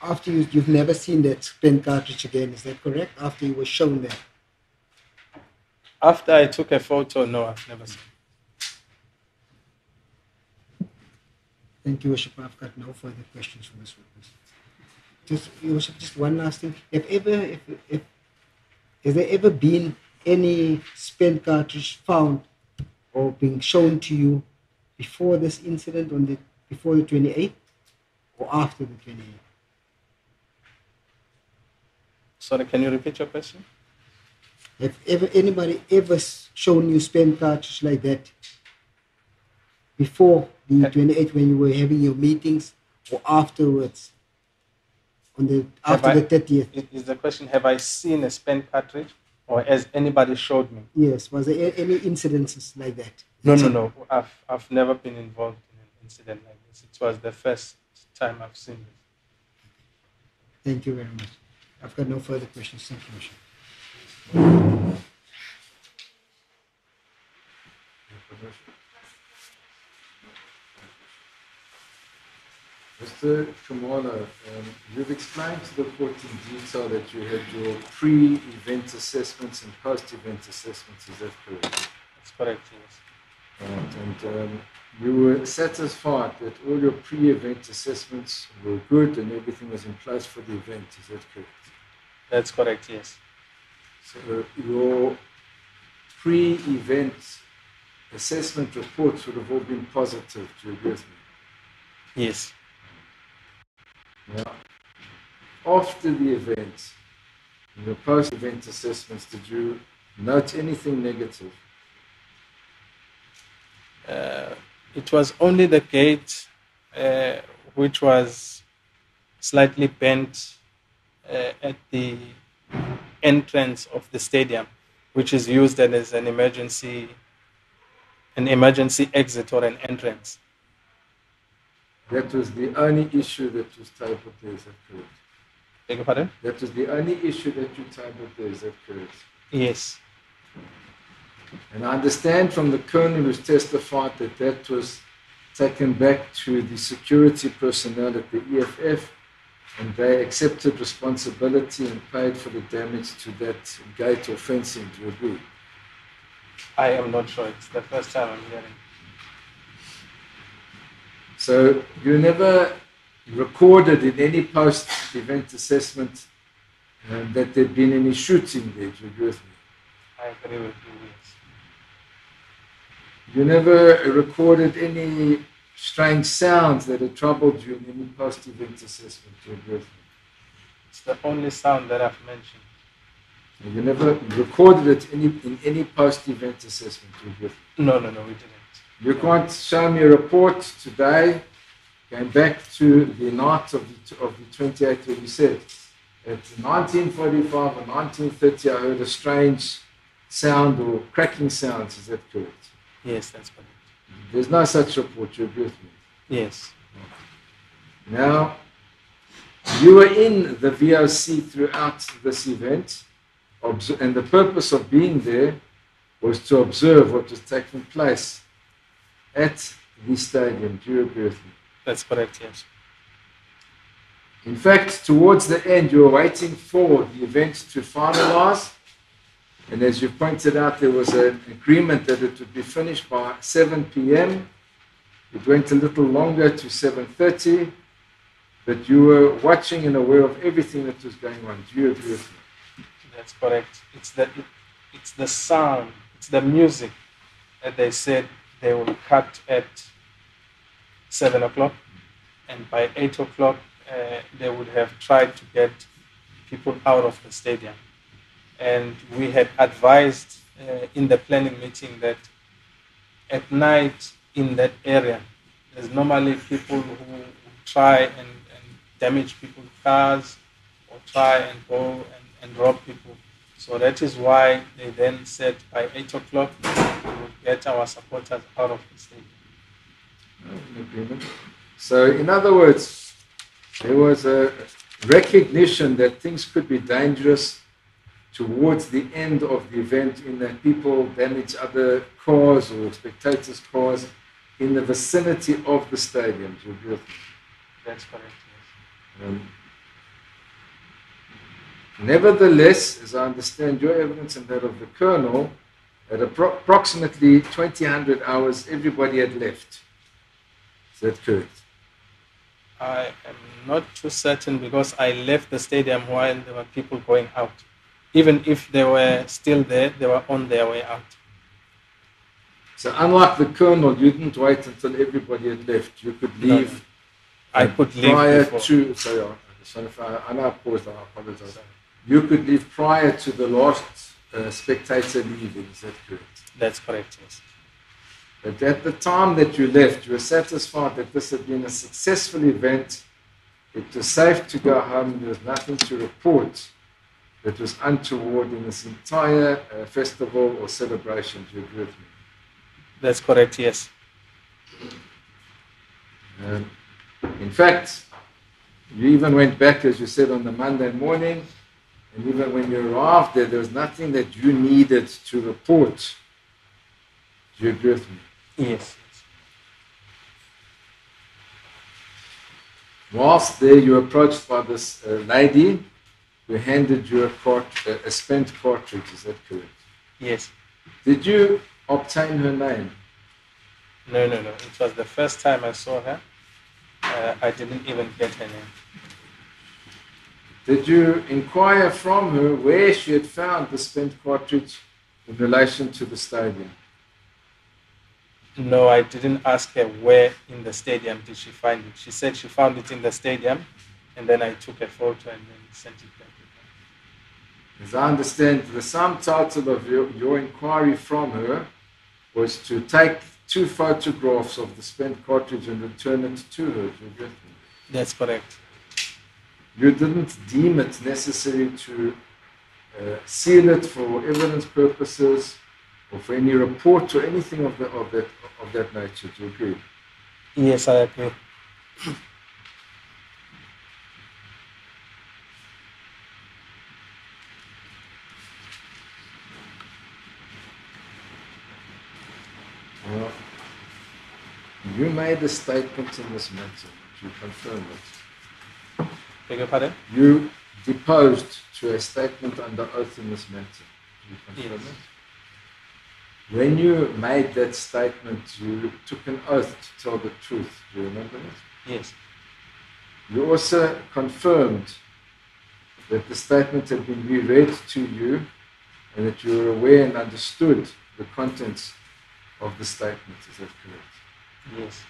After you've never seen that pen cartridge again, is that correct? After you were shown that? After I took a photo, no, I've never seen it. Thank you, Worship. I've got no further questions for this witness. Just, Your Worship, just one last thing. Has there ever been any spent cartridge found or being shown to you before this incident before the 28th or after the 28th? Sorry, can you repeat your question? Have anybody ever shown you spent cartridge like that before the 28th when you were having your meetings or afterwards? After the 30th? Is the question, have I seen a spent cartridge or has anybody showed me? Yes. Was there any incidences like that? No. I've never been involved in an incident like this. It was the first time I've seen this. Thank you very much. I've got no further questions. Thank you, Worship. Mr. Kamala, you've explained to the court in detail that you had your pre-event assessments and post-event assessments. Is that correct? That's correct, yes. Right, and you were satisfied that all your pre-event assessments were good and everything was in place for the event. Is that correct? That's correct, yes. So your pre-event assessment reports would have all been positive. Do you agree with me? Yes. Now, after the event, in your post-event assessments, did you note anything negative? It was only the gate which was slightly bent at the entrance of the stadium, which is used as an emergency exit or an entrance. That was the only issue that was tabled there, is that correct? Beg your pardon? That was the only issue that you tabled there, is that correct? Yes. And I understand from the colonel who's testified that that was taken back to the security personnel at the EFF, and they accepted responsibility and paid for the damage to that gate or fencing. Do you agree? I am not sure. It's the first time I'm hearing. So you never recorded in any post-event assessment that there'd been any shooting there. Do you agree with me? I agree with you, yes. You never recorded any strange sounds that had troubled you in any post-event assessment. Do you agree with me? It's the only sound that I've mentioned. You never recorded it in any post-event assessment. Do you agree with me? No, we didn't. You can't show me a report today, going back to the night of the 28th, where you said, at 1945 or 1930, I heard a strange sound or cracking sounds. Is that correct? Yes, that's correct. There's no such report. You agree with me? Yes. Now, you were in the VOC throughout this event, and the purpose of being there was to observe what was taking place at the stadium. Do you agree with me? That's correct, yes. In fact, towards the end, you were waiting for the event to finalize. And as you pointed out, there was an agreement that it would be finished by 7 p.m. It went a little longer to 7:30, but you were watching and aware of everything that was going on. Do you agree with me? That's correct. It's the sound, it's the music that they said they will cut at 7 o'clock, and by 8 o'clock they would have tried to get people out of the stadium. And we had advised in the planning meeting that at night in that area, there's normally people who try and damage people's cars or try and go and rob people. So that is why they then said by 8 o'clock we will get our supporters out of the stadium. Agreement. So in other words, there was a recognition that things could be dangerous towards the end of the event, in that people damage other cars or spectators' cars in the vicinity of the stadium. Do you agree with me? That's correct, yes. Nevertheless, as I understand your evidence and that of the Colonel, at approximately 2000 hours, everybody had left. Is that correct? I am not too certain, because I left the stadium while there were people going out. Even if they were still there, they were on their way out. So unlike the Colonel, you didn't wait until everybody had left. You could leave. No. I could leave prior before. to. So I know I paused. I apologize. You could leave prior to the last spectator leaving. Is that correct? That's correct, yes. But at the time that you left, you were satisfied that this had been a successful event. It was safe to go home. There was nothing to report that was untoward in this entire festival or celebration. Do you agree with me? That's correct, yes. In fact, you even went back, as you said, on the Monday morning, and even when you arrived there was nothing that you needed to report. Do you agree with me? Yes. Whilst there, you were approached by this lady who handed you a spent cartridge. Is that correct? Yes. Did you obtain her name? No. It was the first time I saw her. I didn't even get her name. Did you inquire from her where she had found the spent cartridge in relation to the stadium? No, I didn't ask her where in the stadium did she find it. She said she found it in the stadium, and then I took a photo and then sent it back to her. As I understand, the sum total of your inquiry from her was to take 2 photographs of the spent cartridge and return it to her. Do you get me? That's correct. You didn't deem it necessary to seal it for evidence purposes or for any report or anything of that nature. Do you agree? Yes, I agree. Well, you made a statement in this matter. You confirm it. Beg your pardon? You deposed to a statement under oath in this matter. You confirm Yes. it? When you made that statement, you took an oath to tell the truth. Do you remember that? Yes. You also confirmed that the statement had been reread to you and that you were aware and understood the contents of the statement. Is that correct? Yes.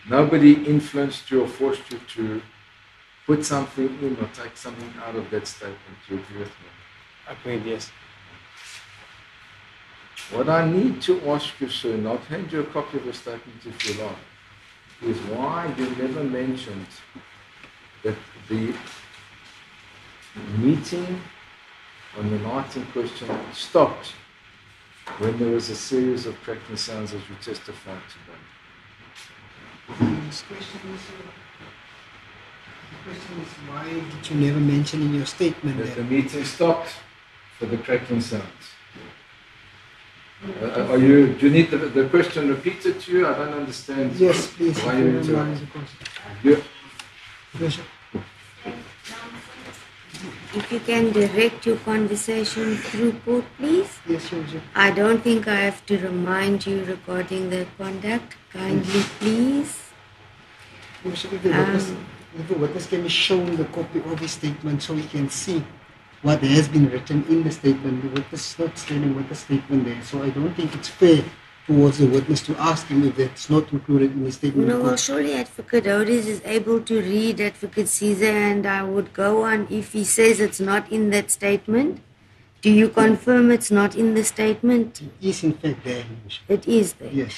Nobody influenced you or forced you to put something in or take something out of that statement. Do you agree with me? Agreed, yes. What I need to ask you, sir, and I'll hand you a copy of the statement if you like, is why you never mentioned that the meeting on the night in question stopped when there was a series of cracking sounds as you testified today. The question is why did you never mention in your statement That that the meeting stopped for the cracking sounds. Do you need the question repeated to you? I don't understand. Yes, please. Why if you you need don't to- mind the question. You- Bishop. If you can direct your conversation through court, please. Yes, Your Worship. I don't think I have to remind you regarding their conduct. Kindly, please. Your Worship, if the witness can be shown the copy of his statement so he can see what has been written in the statement. The witness is not standing with the statement there, so I don't think it's fair towards the witness to ask him if that's not included in the statement. No, well, surely Advocate Otis is able to read Advocate Caesar, and I would go on if he says it's not in that statement. Do you confirm it's not in the statement? It is in fact there, Your Worship. It is there. Yes.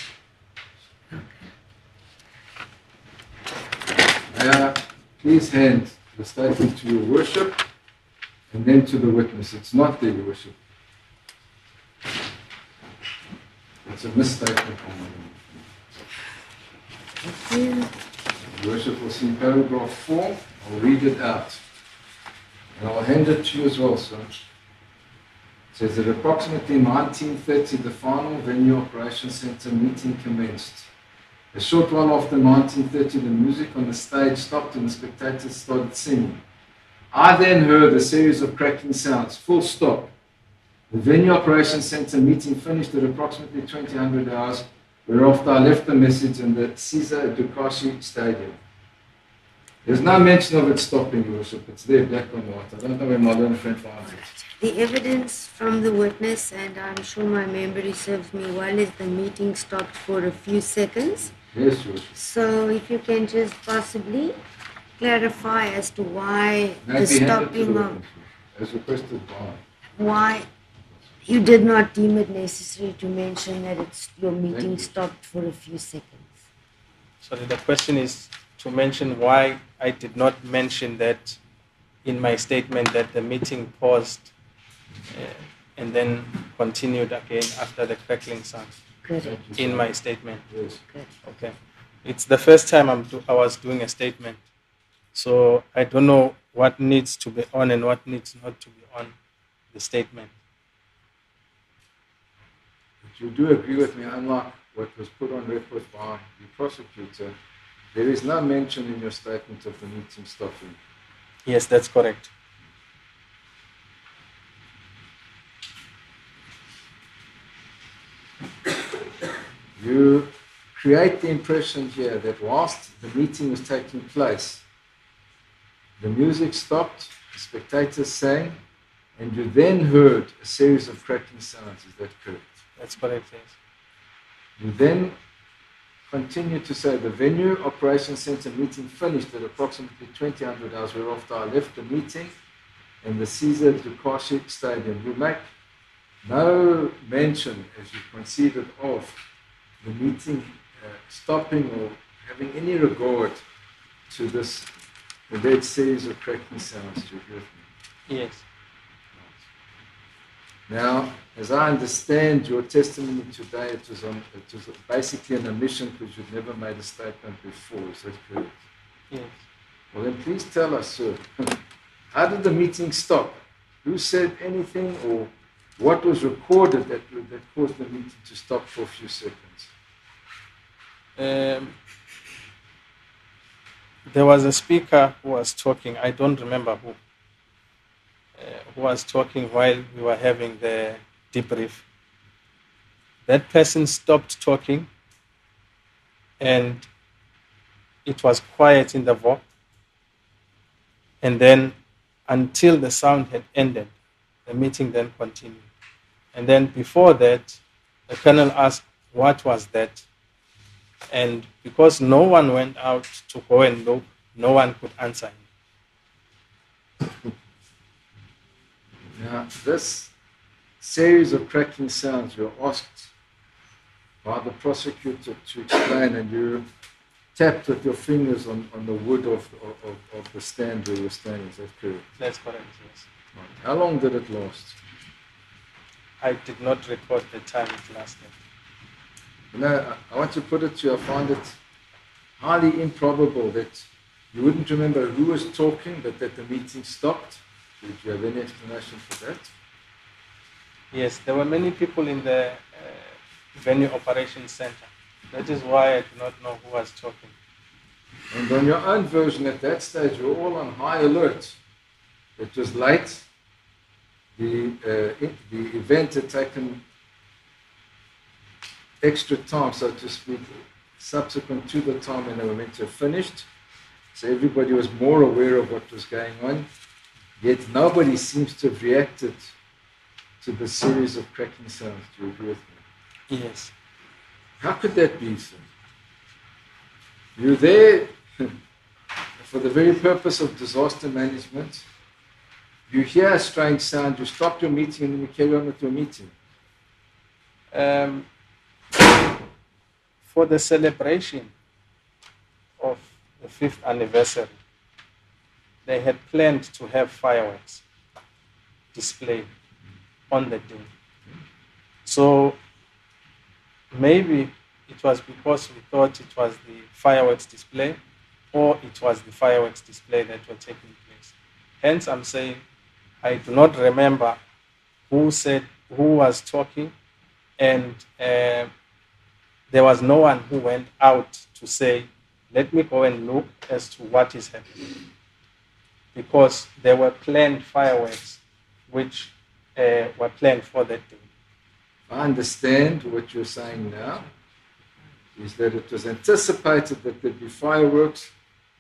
Please hand the statement to your worship and then to the witness. It's not there, your worship. It's a misstatement. Thank you. Your Worship will see paragraph 4. I'll read it out. And I'll hand it to you as well, sir. It says at approximately 19:30, the final venue operations centre meeting commenced. A short while after 19:30, the music on the stage stopped and the spectators started singing. I then heard a series of cracking sounds, full stop. The venue operations centre meeting finished at approximately 2000 hours, whereafter I left the message in the Caesar Dukashi Stadium. There's no mention of it stopping, Your Worship. It's there, black on white. I don't know where my learned friend finds it. The evidence from the witness, and I'm sure my memory serves me well, is the meeting stopped for a few seconds. Yes, Your Worship. So if you can just possibly clarify as to why May the be handed to the stopping of, witness, as requested by. why you did not deem it necessary to mention that your meeting you. stopped for a few seconds. So the question is to mention why I did not mention that in my statement that the meeting paused and then continued again after the crackling sound. Correct. In my statement. Yes. Good. Okay. It's the first time I was doing a statement. So I don't know what needs to be on and what needs not to be on the statement. But you do agree with me, unlike what was put on record by the prosecutor, there is no mention in your statement of the meeting stopping. Yes, that's correct. You create the impression here that whilst the meeting was taking place, the music stopped, the spectators sang, and you then heard a series of cracking sounds. Is that correct? That's correct, yes. You then continue to say the venue operations centre meeting finished at approximately 2000 hours, whereafter I left the meeting in the Caesar Dukashi Stadium. You make no mention, as you conceded, of the meeting stopping or having any regard to this alleged series of cracking sounds. Do you agree with me? Yes. Now, as I understand your testimony today, it was basically an omission because you'd never made a statement before. Is that correct? Yes. Well, then please tell us, sir, how did the meeting stop? Who said anything, or what was recorded that caused the meeting to stop for a few seconds? There was a speaker who was talking. I don't remember who was talking while we were having the debrief. That person stopped talking and it was quiet in the vault. And then until the sound had ended, the meeting then continued. And then before that, the colonel asked, what was that? And because no one went out to go and look, no one could answer him. Now, this series of cracking sounds you were asked by the prosecutor to explain, and you tapped with your fingers on the wood of the stand where you were standing. Is that correct? That's correct, yes. Right. How long did it last? I did not record the time it lasted. You know, I want to put it to you, I find it highly improbable that you wouldn't remember who was talking, but that the meeting stopped. Do you have any explanation for that? Yes, there were many people in the venue operations center. That is why I do not know who was talking. And on your own version at that stage, you were all on high alert. It was late. The event had taken extra time, so to speak, subsequent to the time when they were meant to have finished. So everybody was more aware of what was going on. Yet nobody seems to have reacted to the series of cracking sounds. Do you agree with me? Yes. How could that be, sir? You're there for the very purpose of disaster management. You hear a strange sound, you stop your meeting, and then you carry on with your meeting. For the celebration of the 5th anniversary, they had planned to have fireworks displayed on the day. So maybe it was because we thought it was the fireworks display or it was the fireworks display that were taking place. Hence, I'm saying I do not remember who was talking, and there was no one who went out to say, let me go and look as to what is happening. Because there were planned fireworks which were planned for that day. I understand what you're saying now, is that it was anticipated that there'd be fireworks.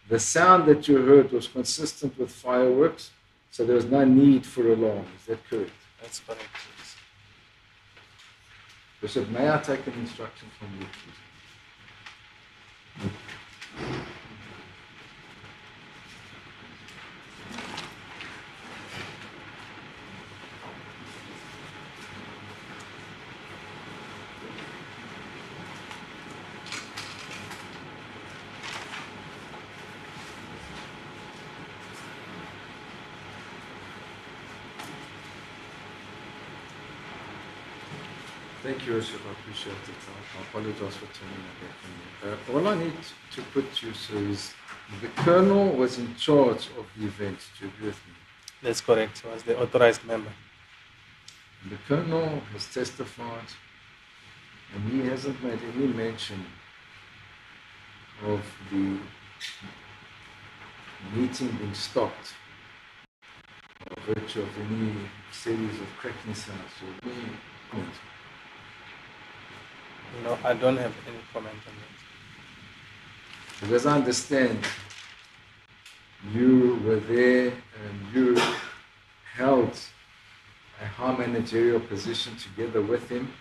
The sound that you heard was consistent with fireworks, so there was no need for alarm. Is that correct? That's correct. Yes. Bishop, may I take an instruction from you, please? Thank you, Bishop. I appreciate it. I apologize for turning my back on you. All I need to put to you, sir, is the colonel was in charge of the event. Do you agree with me? That's correct. He was the authorized member. And the colonel has testified, and he hasn't made any mention of the meeting being stopped by virtue of any series of cracking sounds or any comment. No, I don't have any comment on that. But as I understand, you were there and you held a high managerial position together with him,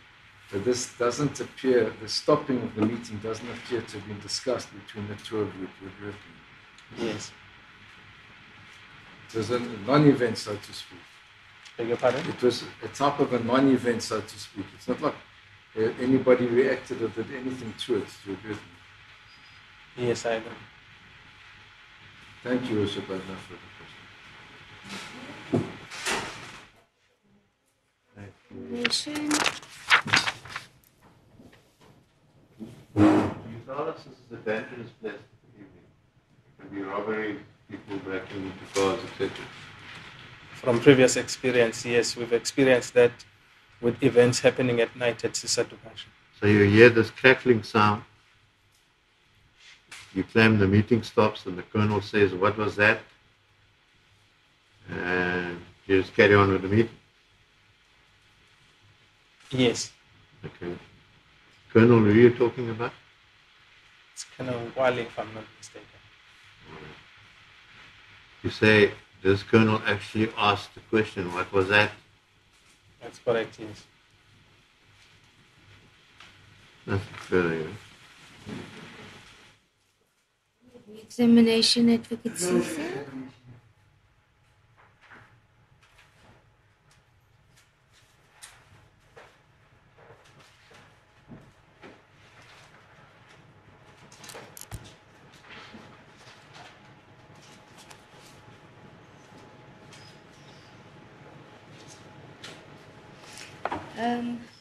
but this doesn't appear, the stopping of the meeting doesn't appear to have been discussed between the two of you. Do you agree with me? Yes. It was a non-event, so to speak. Beg your pardon? It was a type of a non-event, so to speak. It's not like anybody reacted or did anything to it. Do you agree with me? Yes, I do. Thank you, Bishop. I have no further Nation. You tell us this is a dangerous place for the evening. It can be robbery, people breaking into cars, etc. From previous experience, yes, we've experienced that with events happening at night at Sisatupasha. So you hear this crackling sound. You claim the meeting stops and the colonel says, what was that? And you just carry on with the meeting. Yes. Okay. Colonel, who are you talking about? It's kind of Wali, if I'm not mistaken. You say this colonel actually asked the question, what was that? That's correct, yes. That's very Examination advocacy, sir.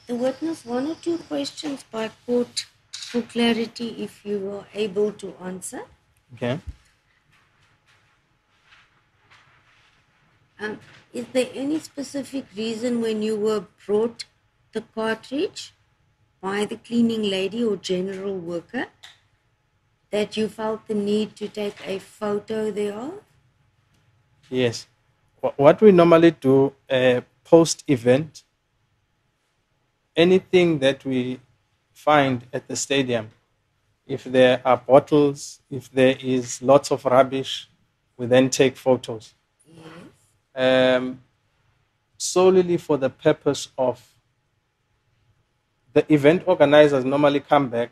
The witness, one or two questions by court for clarity, if you are able to answer. Okay. Is there any specific reason when you were brought the cartridge by the cleaning lady or general worker that you felt the need to take a photo thereof? Yes. What we normally do post-event, anything that we find at the stadium, if there are bottles, if there is lots of rubbish, we then take photos. Yes. Solely for the purpose of the event organizers normally come back,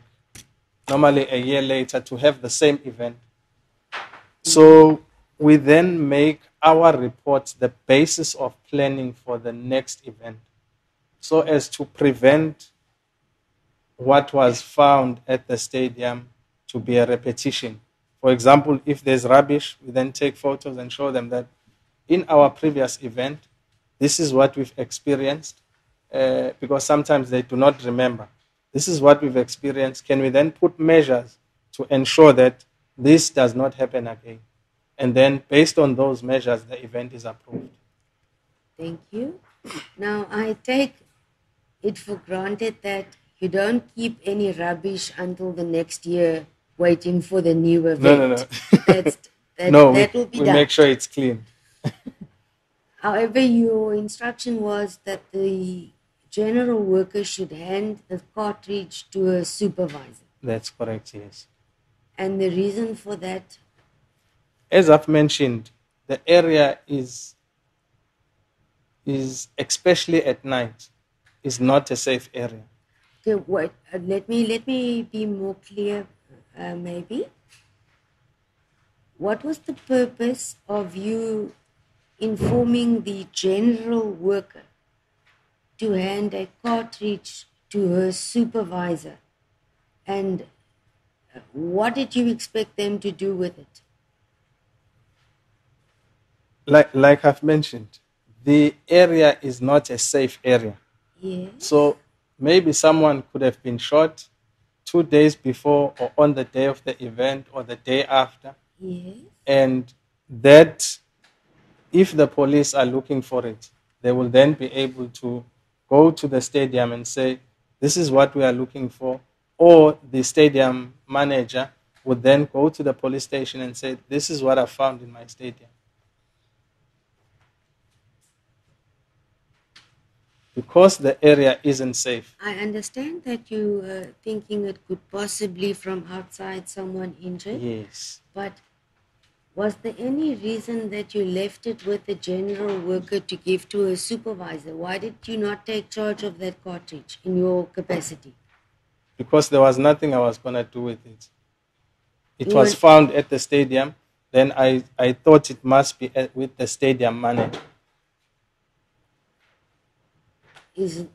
normally a year later, to have the same event. So we then make our reports the basis of planning for the next event, so as to prevent what was found at the stadium to be a repetition. For example, if there's rubbish, we then take photos and show them that in our previous event, this is what we've experienced, because sometimes they do not remember. this is what we've experienced. Can we then put measures to ensure that this does not happen again? And then based on those measures, the event is approved. Thank you. Now, I take it for granted that you don't keep any rubbish until the next year waiting for the new event. No. That will be we done. make sure it's clean. However, your instruction was that the general worker should hand the cartridge to a supervisor. That's correct, yes. And the reason for that? As I've mentioned, the area is especially at night, is not a safe area. Okay, wait, let me be more clear, maybe. What was the purpose of you informing the general worker to hand a cartridge to her supervisor? And what did you expect them to do with it? Like I've mentioned, the area is not a safe area. Yes. So maybe someone could have been shot 2 days before or on the day of the event or the day after. Yes. And that, if the police are looking for it, they will then be able to go to the stadium and say, this is what we are looking for. Or the stadium manager would then go to the police station and say, this is what I found in my stadium. Because the area isn't safe. I understand that you are thinking it could possibly from outside someone injured. Yes. But was there any reason that you left it with the general worker to give to a supervisor? Why did you not take charge of that cartridge in your capacity? Because there was nothing I was going to do with it. It was found at the stadium. Then I thought it must be with the stadium manager. Is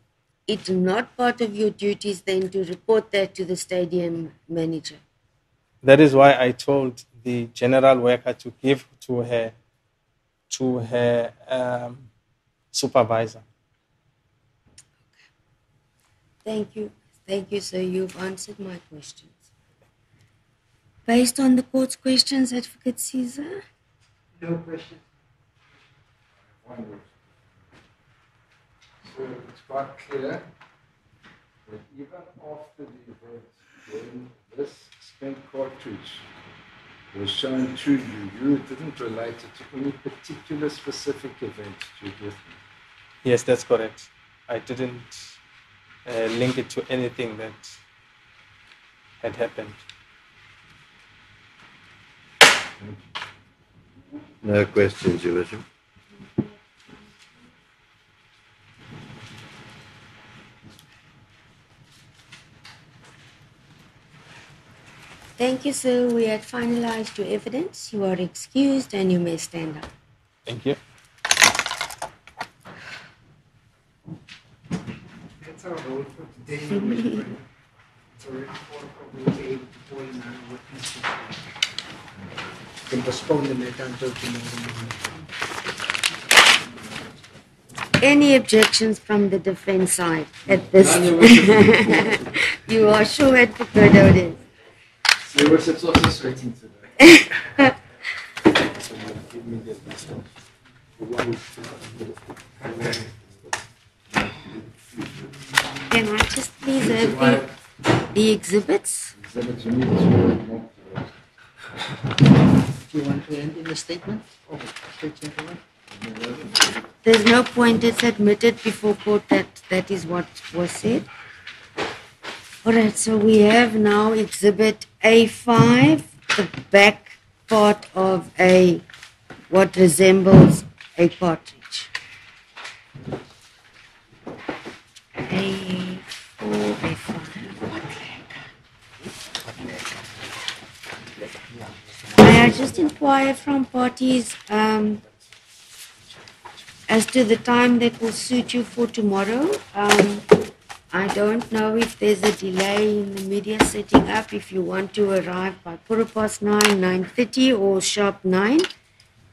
it not part of your duties then to report that to the stadium manager? That is why I told the general worker to give to her supervisor. Thank you. Thank you, sir. You've answered my questions. Based on the court's questions, Advocate Caesar? No questions. So it's quite clear that even after the event, when this spent cartridge was shown to you, you didn't relate it to any particular specific event you with me. Yes, that's correct. I didn't link it to anything that had happened. No questions, Your Worship. Thank you, sir. We had finalized your evidence. You are excused and you may stand up. Thank you. That's our role for today. It's already 4 o'clock. We'll be able to call in our witnesses. You can postpone the matter until tomorrow morning. Any objections from the defense side at this? You are sure, Advocate Oden? Your Worship's also sweating today. Can I just please have the exhibits? Do you want to end in the statement? Oh, gentlemen. There's no point. It's admitted before court that that is what was said. All right, so we have now exhibit A5, the back part of what resembles a cartridge. A4, A5. May I just inquire from parties as to the time that will suit you for tomorrow? I don't know if there's a delay in the media setting up. If you want to arrive by 9:30 or sharp 9,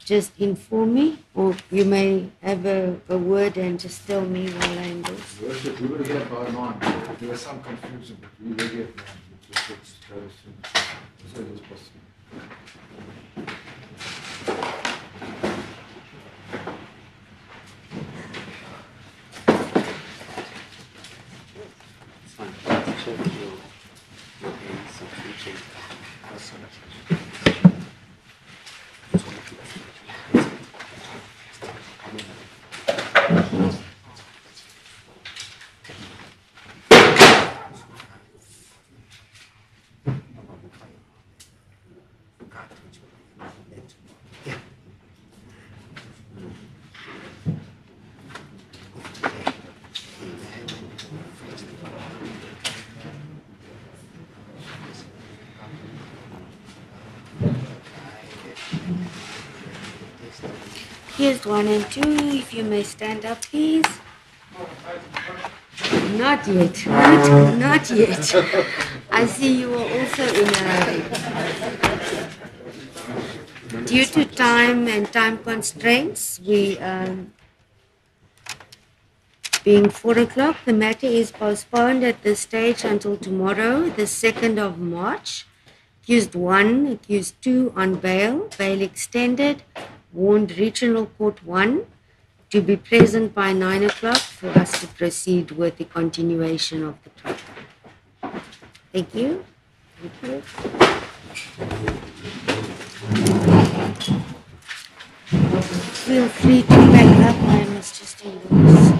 just inform me, or you may have a word and just tell me while I endorse. Worship, we would have by 9. There was some confusion, but we will get 9. Just let's go as soon as possible. Here's 1 and 2. If you may stand up, please. Not yet. Not yet. I see you are also in a hurry. Due to time and time constraints, being 4 o'clock, the matter is postponed at this stage until tomorrow, the 2nd of March. Accused 1, accused 2 on bail, bail extended. Warned Regional Court 1 to be present by 9 o'clock for us to proceed with the continuation of the trial. Thank you. Thank you. Feel free to back up. I must just endorse.